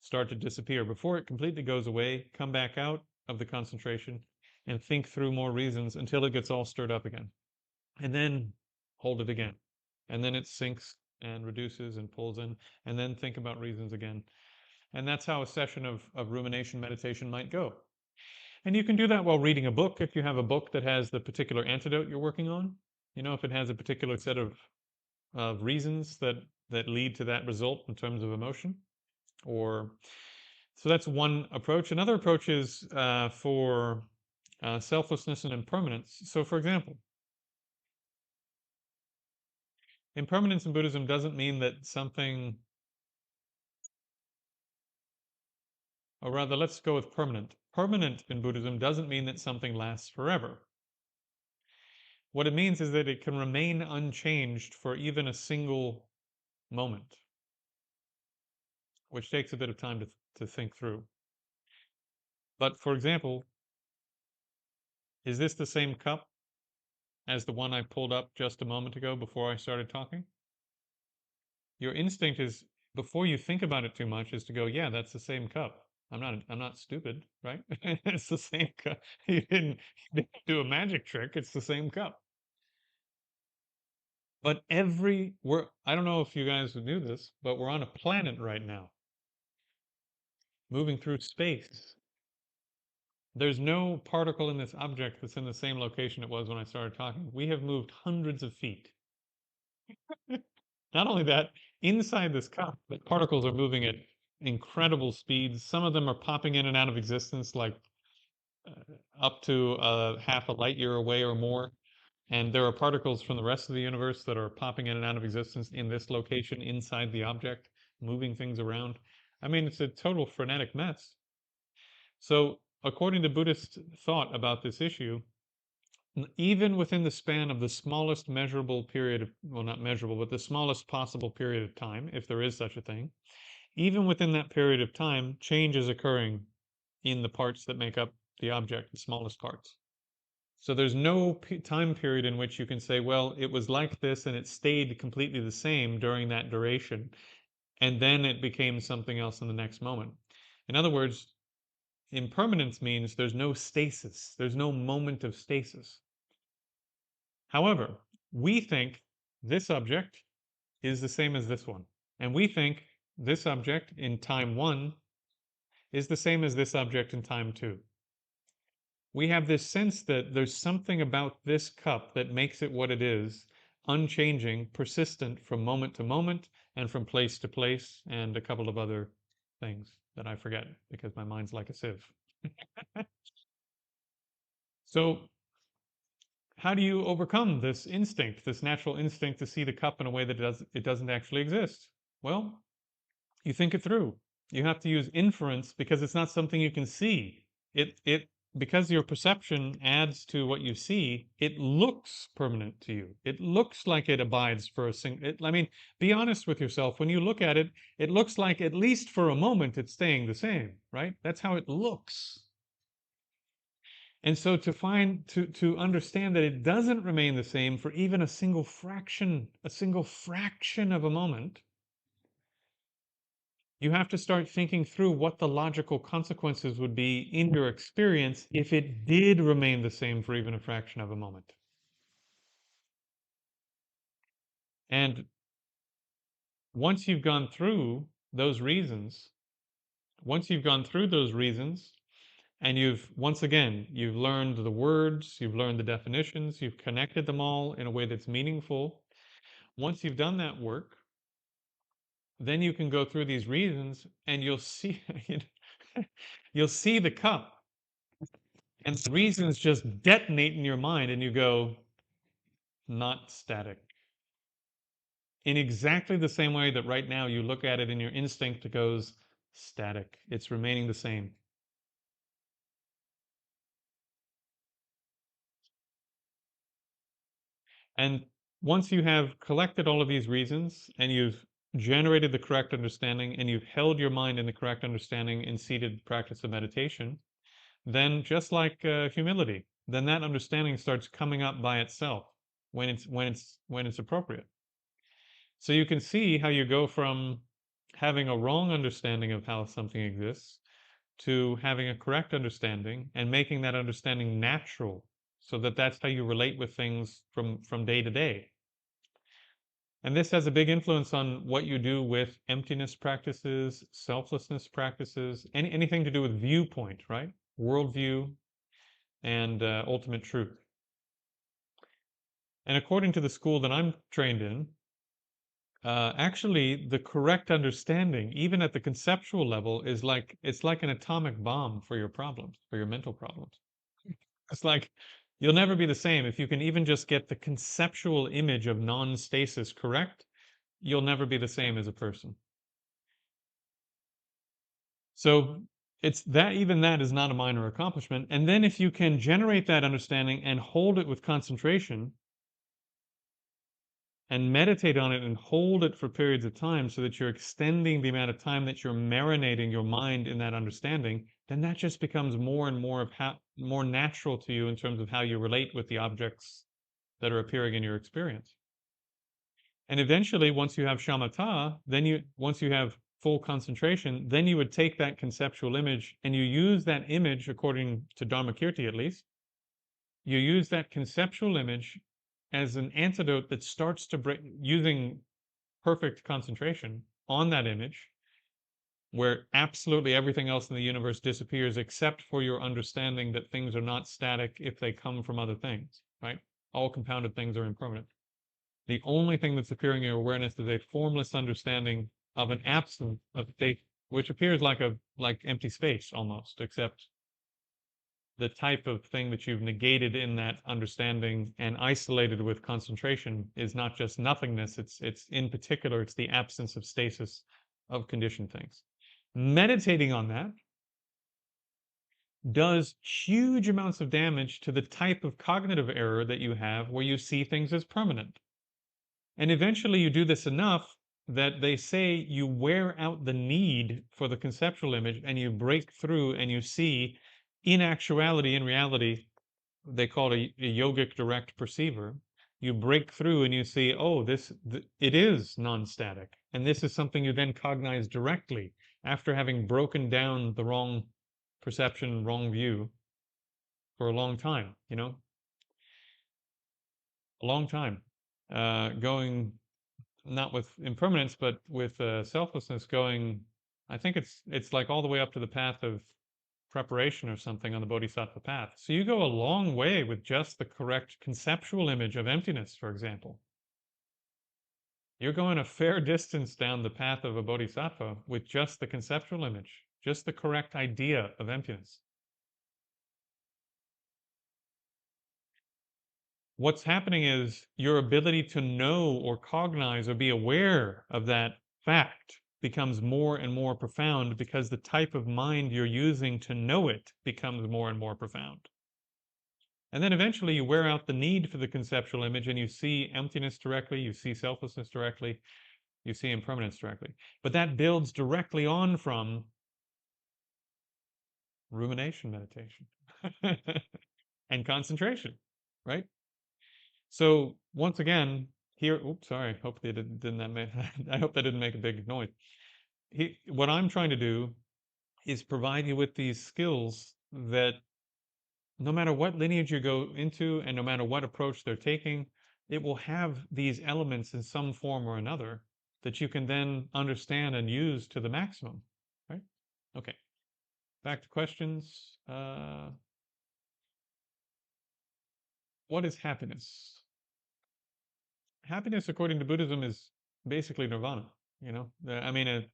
start to disappear. Before it completely goes away, come back out of the concentration and think through more reasons until it gets all stirred up again. And then hold it again. And then it sinks and reduces and pulls in, and then think about reasons again. And that's how a session of rumination meditation might go. And you can do that while reading a book if you have a book that has the particular antidote you're working on. You know, if it has a particular set of reasons that lead to that result in terms of emotion. Or so that's one approach. Another approach is for selflessness and impermanence. So, for example, impermanence in Buddhism doesn't mean that something, or rather, let's go with permanent. Permanent in Buddhism doesn't mean that something lasts forever. What it means is that it can remain unchanged for even a single moment, which takes a bit of time to think through. But for example, is this the same cup as the one I pulled up just a moment ago before I started talking? Your instinct is, before you think about it too much, is to go, yeah, that's the same cup. I'm not stupid, right? It's the same cup. You didn't do a magic trick. It's the same cup. But I don't know if you guys knew this, but we're on a planet right now, moving through space. There's no particle in this object that's in the same location it was when I started talking. We have moved hundreds of feet. Not only that, inside this cup, the particles are moving at incredible speeds. Some of them are popping in and out of existence like up to half a light year away or more. And there are particles from the rest of the universe that are popping in and out of existence in this location inside the object, moving things around. I mean, it's a total frenetic mess. So, according to Buddhist thought about this issue, even within the span of the smallest measurable period of, well, not measurable, but the smallest possible period of time, if there is such a thing, even within that period of time, change is occurring in the parts that make up the object, the smallest parts. So there's no time period in which you can say, well, it was like this and it stayed completely the same during that duration, and then it became something else in the next moment. In other words, impermanence means there's no stasis, there's no moment of stasis. However, we think this object is the same as this one. And we think this object in time one is the same as this object in time two. We have this sense that there's something about this cup that makes it what it is, unchanging, persistent from moment to moment and from place to place, and a couple of other things that I forget because my mind's like a sieve. So, how do you overcome this instinct, this natural instinct to see the cup in a way that it doesn't actually exist? Well, you think it through. You have to use inference because it's not something you can see. It because your perception adds to what you see, it looks permanent to you. It looks like it abides for a single. I mean, be honest with yourself. When you look at it, it looks like at least for a moment it's staying the same, right? That's how it looks. And so to understand that it doesn't remain the same for even a single fraction of a moment, you have to start thinking through what the logical consequences would be in your experience if it did remain the same for even a fraction of a moment. And once you've gone through those reasons, once you've gone through those reasons, and once again, you've learned the words, you've learned the definitions, you've connected them all in a way that's meaningful. Once you've done that work, then you can go through these reasons and you'll see, you'll see the cup and the reasons just detonate in your mind and you go, not static. In exactly the same way that right now you look at it and your instinct goes static. It's remaining the same. And once you have collected all of these reasons and you've generated the correct understanding and you've held your mind in the correct understanding in seated practice of meditation, then just like humility, then that understanding starts coming up by itself when it's appropriate. So you can see how you go from having a wrong understanding of how something exists to having a correct understanding and making that understanding natural so that that's how you relate with things from day to day. And this has a big influence on what you do with emptiness practices, selflessness practices, anything to do with viewpoint, right? Worldview and ultimate truth. And according to the school that I'm trained in, actually, the correct understanding, even at the conceptual level, it's like an atomic bomb for your problems, for your mental problems. It's like you'll never be the same. If you can even just get the conceptual image of non-stasis correct, you'll never be the same as a person. So it's that even that is not a minor accomplishment. And then if you can generate that understanding and hold it with concentration and meditate on it and hold it for periods of time so that you're extending the amount of time that you're marinating your mind in that understanding, then that just becomes more and more of more natural to you in terms of how you relate with the objects that are appearing in your experience. And eventually, once you have shamatha, once you have full concentration, then you would take that conceptual image and you use that image, according to Dharmakirti at least, you use that conceptual image as an antidote that starts to break using perfect concentration on that image, where absolutely everything else in the universe disappears except for your understanding that things are not static if they come from other things, right? All compounded things are impermanent. The only thing that's appearing in your awareness is a formless understanding of an absence of state, which appears like empty space almost, except the type of thing that you've negated in that understanding and isolated with concentration is not just nothingness, it's in particular, it's the absence of stasis of conditioned things. Meditating on that does huge amounts of damage to the type of cognitive error that you have where you see things as permanent. And eventually you do this enough that they say you wear out the need for the conceptual image and you break through and you see in actuality, in reality, they call it a yogic direct perceiver. You break through and you see, oh, it is non-static. And this is something you then cognize directly after having broken down the wrong perception, wrong view for a long time, a long time. Going not with impermanence, but with selflessness going, I think it's like all the way up to the path of preparation or something on the bodhisattva path. So you go a long way with just the correct conceptual image of emptiness, for example. You're going a fair distance down the path of a bodhisattva with just the conceptual image, just the correct idea of emptiness. What's happening is your ability to know or cognize or be aware of that fact becomes more and more profound because the type of mind you're using to know it becomes more and more profound. And then eventually you wear out the need for the conceptual image and you see emptiness directly, you see selflessness directly, you see impermanence directly. But that builds directly on from rumination meditation and concentration, right? So once again, here, oops, sorry, hopefully didn't that make, I hope that didn't make a big noise. What I'm trying to do is provide you with these skills that no matter what lineage you go into and no matter what approach they're taking, it will have these elements in some form or another that you can then understand and use to the maximum, right? Okay, back to questions. What is happiness? Happiness, according to Buddhism, is basically nirvana. I mean,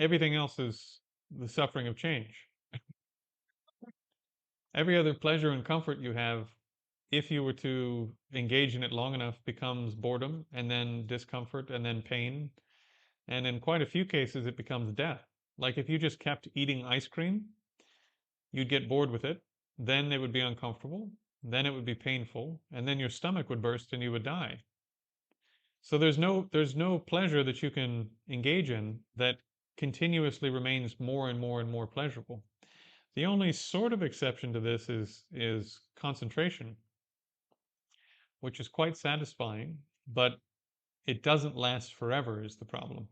everything else is the suffering of change. Every other pleasure and comfort you have, if you were to engage in it long enough, becomes boredom and then discomfort and then pain. And in quite a few cases, it becomes death. Like if you just kept eating ice cream, you'd get bored with it. Then it would be uncomfortable. Then it would be painful. And then your stomach would burst and you would die. So there's no pleasure that you can engage in that continuously remains more and more and more pleasurable. The only sort of exception to this is concentration, which is quite satisfying, but it doesn't last forever is the problem.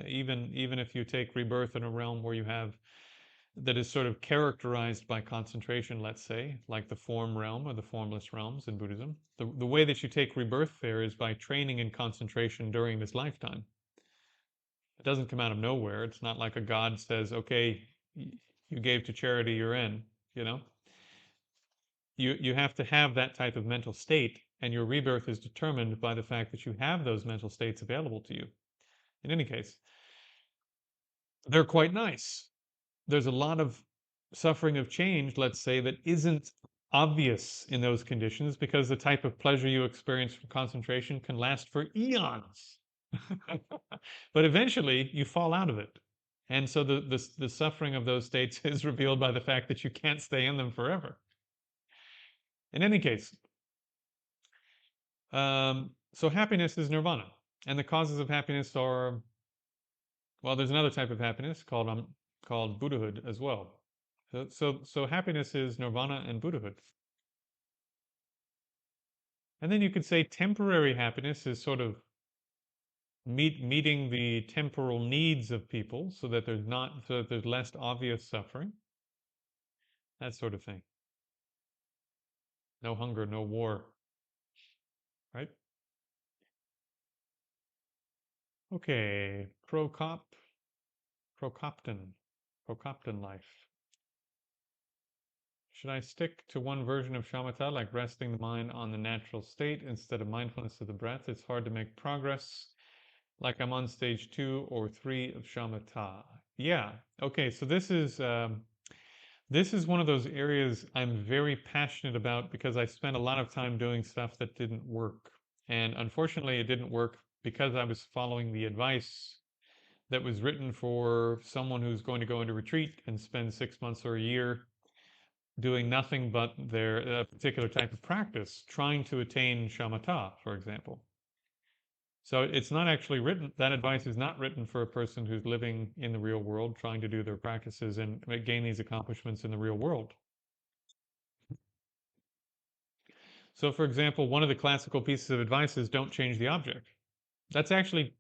Even if you take rebirth in a realm where you have that is sort of characterized by concentration, let's say, like the form realm or the formless realms in Buddhism, the way that you take rebirth there is by training in concentration during this lifetime. It doesn't come out of nowhere. It's not like a god says, okay, you gave to charity, you're in, you know? You have to have that type of mental state, and your rebirth is determined by the fact that you have those mental states available to you. In any case, they're quite nice. There's a lot of suffering of change, let's say, that isn't obvious in those conditions because the type of pleasure you experience from concentration can last for eons. But eventually you fall out of it. And so the suffering of those states is revealed by the fact that you can't stay in them forever. In any case, so happiness is nirvana. And the causes of happiness are, well, there's another type of happiness called Buddhahood as well. So happiness is nirvana and Buddhahood. And then you could say temporary happiness is sort of meeting the temporal needs of people so that there's less obvious suffering. That sort of thing. No hunger, no war. Right? Okay. Procopton. Procopton life. Should I stick to one version of shamatha, like resting the mind on the natural state instead of mindfulness of the breath? It's hard to make progress, like I'm on stage 2 or 3 of shamatha. Yeah. Okay. So this is one of those areas I'm very passionate about because I spent a lot of time doing stuff that didn't work. And unfortunately, it didn't work because I was following the advice that was written for someone who's going to go into retreat and spend 6 months or a year doing nothing but their particular type of practice, trying to attain shamatha, for example. So it's not actually written, that advice is not written for a person who's living in the real world, trying to do their practices and gain these accomplishments in the real world. So, for example, one of the classical pieces of advice is don't change the object. That's actually,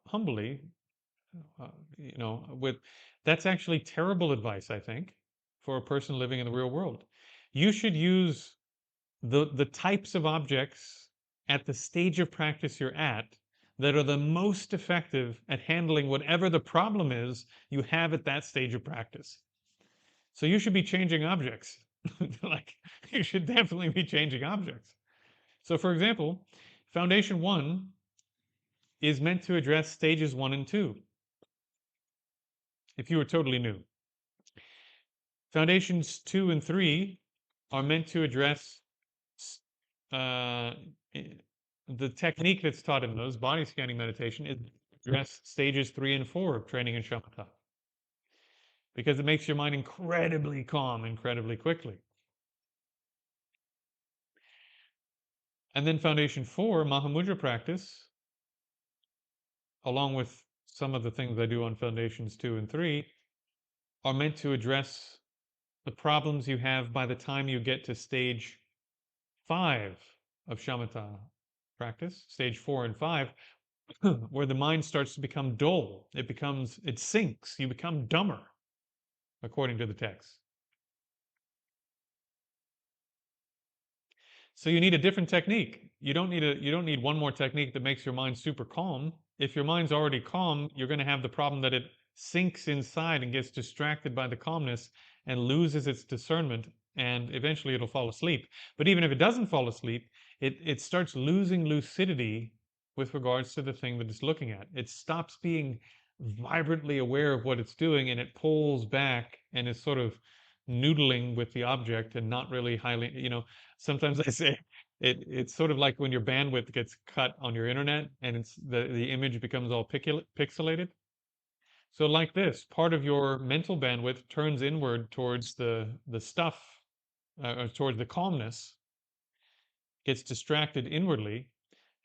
humbly, uh, you know, with that's actually terrible advice, I think, for a person living in the real world. You should use the types of objects at the stage of practice you're at that are the most effective at handling whatever the problem is you have at that stage of practice. So you should be changing objects. Like, you should definitely be changing objects. So, for example, Foundation 1 is meant to address stages 1 and 2, if you were totally new. Foundations 2 and 3 are meant to address uh, the technique that's taught in those, body scanning meditation, is address stages 3 and 4 of training in shamatha, because it makes your mind incredibly calm incredibly quickly. And then Foundation 4, Mahamudra practice, along with some of the things I do on Foundations 2 and 3, are meant to address the problems you have by the time you get to stage 5 of shamatha practice, stage 4 and 5, where the mind starts to become dull. It sinks. You become dumber, according to the text. So you need a different technique. You don't need one more technique that makes your mind super calm. If your mind's already calm, you're going to have the problem that it sinks inside and gets distracted by the calmness and loses its discernment, and eventually it'll fall asleep. But even if it doesn't fall asleep, it starts losing lucidity with regards to the thing that it's looking at. It stops being vibrantly aware of what it's doing, and it pulls back and is sort of noodling with the object and not really highly, sometimes I say it's sort of like when your bandwidth gets cut on your internet and it's the image becomes all pixelated. So like this, part of your mental bandwidth turns inward towards the stuff, or towards the calmness, gets distracted inwardly,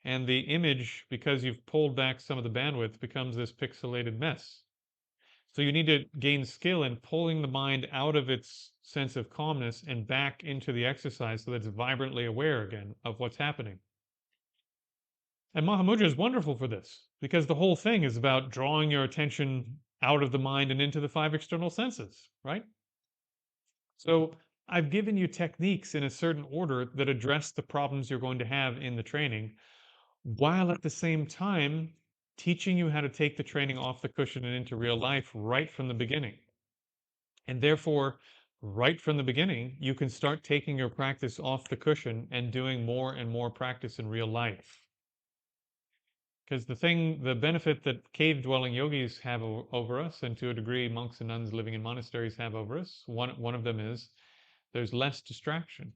and the image, because you've pulled back some of the bandwidth, becomes this pixelated mess. So you need to gain skill in pulling the mind out of its sense of calmness and back into the exercise so that it's vibrantly aware again of what's happening. And Mahamudra is wonderful for this because the whole thing is about drawing your attention out of the mind and into the 5 external senses, right? So I've given you techniques in a certain order that address the problems you're going to have in the training, while at the same time teaching you how to take the training off the cushion and into real life right from the beginning. And therefore, right from the beginning, you can start taking your practice off the cushion and doing more and more practice in real life. Because the benefit that cave-dwelling yogis have over us, and to a degree monks and nuns living in monasteries have over us, one of them is there's less distraction.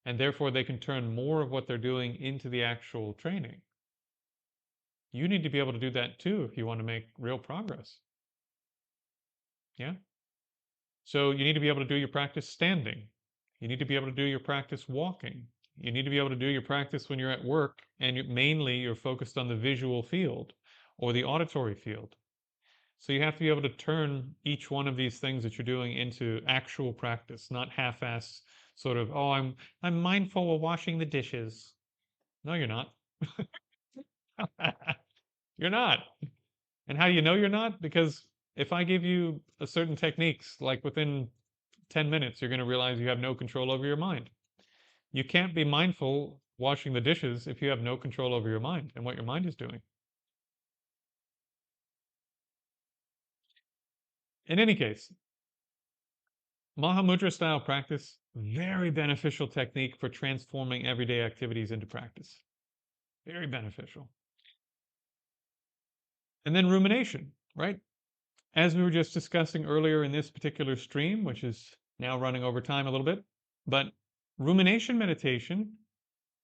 And therefore, they can turn more of what they're doing into the actual training. You need to be able to do that too if you want to make real progress. Yeah? So you need to be able to do your practice standing. You need to be able to do your practice walking. You need to be able to do your practice when you're at work and mainly you're focused on the visual field or the auditory field. So you have to be able to turn each one of these things that you're doing into actual practice, not half-ass sort of, oh, I'm mindful of washing the dishes. No, you're not. You're not. And how do you know you're not? Because if I give you a certain techniques, like within 10 minutes, you're going to realize you have no control over your mind. You can't be mindful washing the dishes if you have no control over your mind and what your mind is doing. In any case, Mahamudra style practice, very beneficial technique for transforming everyday activities into practice. Very beneficial. And then rumination, right? As we were just discussing earlier in this particular stream, which is now running over time a little bit, but rumination meditation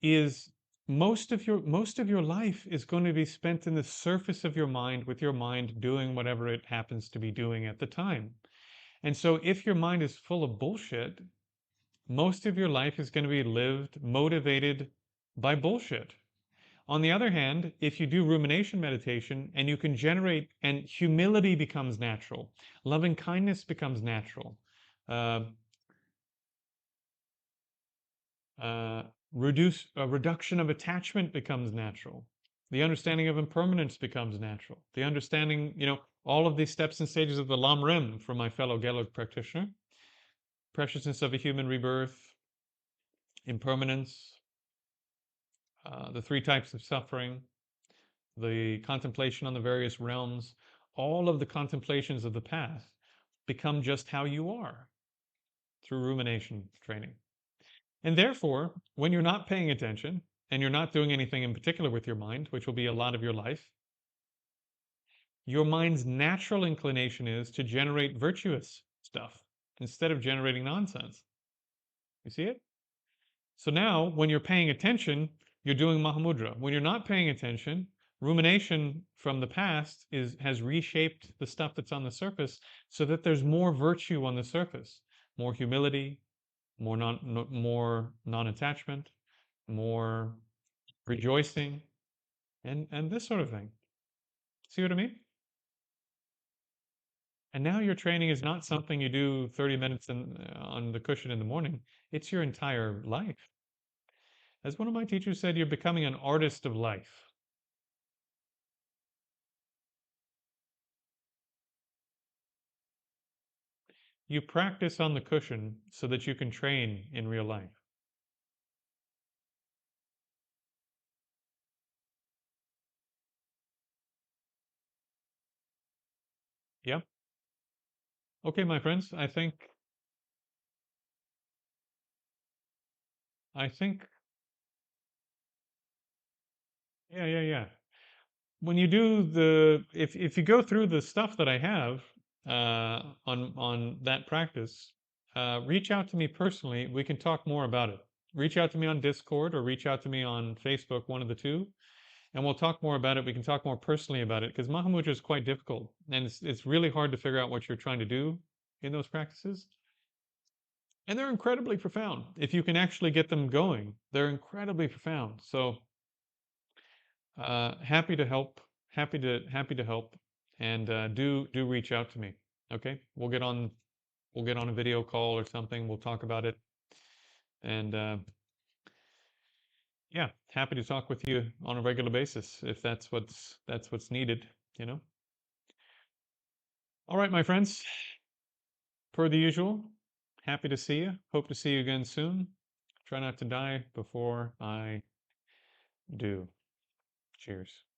is most of your life is going to be spent in the surface of your mind, with your mind doing whatever it happens to be doing at the time. And so if your mind is full of bullshit, most of your life is going to be lived motivated by bullshit. On the other hand, if you do rumination meditation and you can generate, and humility becomes natural, loving kindness becomes natural, uh, uh, reduction of attachment becomes natural, the understanding of impermanence becomes natural, the understanding, all of these steps and stages of the Lam Rim from my fellow Gelug practitioner, preciousness of a human rebirth, impermanence, the three types of suffering, the contemplation on the various realms, all of the contemplations of the path become just how you are through rumination training. And therefore, when you're not paying attention and you're not doing anything in particular with your mind, which will be a lot of your life, your mind's natural inclination is to generate virtuous stuff instead of generating nonsense. You see it? So now, when you're paying attention, you're doing Mahamudra. When you're not paying attention, rumination from the past has reshaped the stuff that's on the surface so that there's more virtue on the surface, more humility, more non-attachment, more rejoicing, and this sort of thing. See what I mean? And now your training is not something you do 30 minutes on the cushion in the morning. It's your entire life. As one of my teachers said, you're becoming an artist of life. You practice on the cushion so that you can train in real life. Yep. Okay, my friends, I think, yeah. When you do if you go through the stuff that I have on that practice, reach out to me personally. We can talk more about it. Reach out to me on Discord or reach out to me on Facebook, one of the two, and we'll talk more about it. We can talk more personally about it because Mahamudra is quite difficult, and it's really hard to figure out what you're trying to do in those practices. And they're incredibly profound. If you can actually get them going, they're incredibly profound. So happy to help. Happy to help. And do reach out to me. Okay, we'll get on a video call or something. We'll talk about it. And yeah, happy to talk with you on a regular basis if that's what's needed. You know. All right, my friends. Per the usual, happy to see you. Hope to see you again soon. Try not to die before I do. Cheers.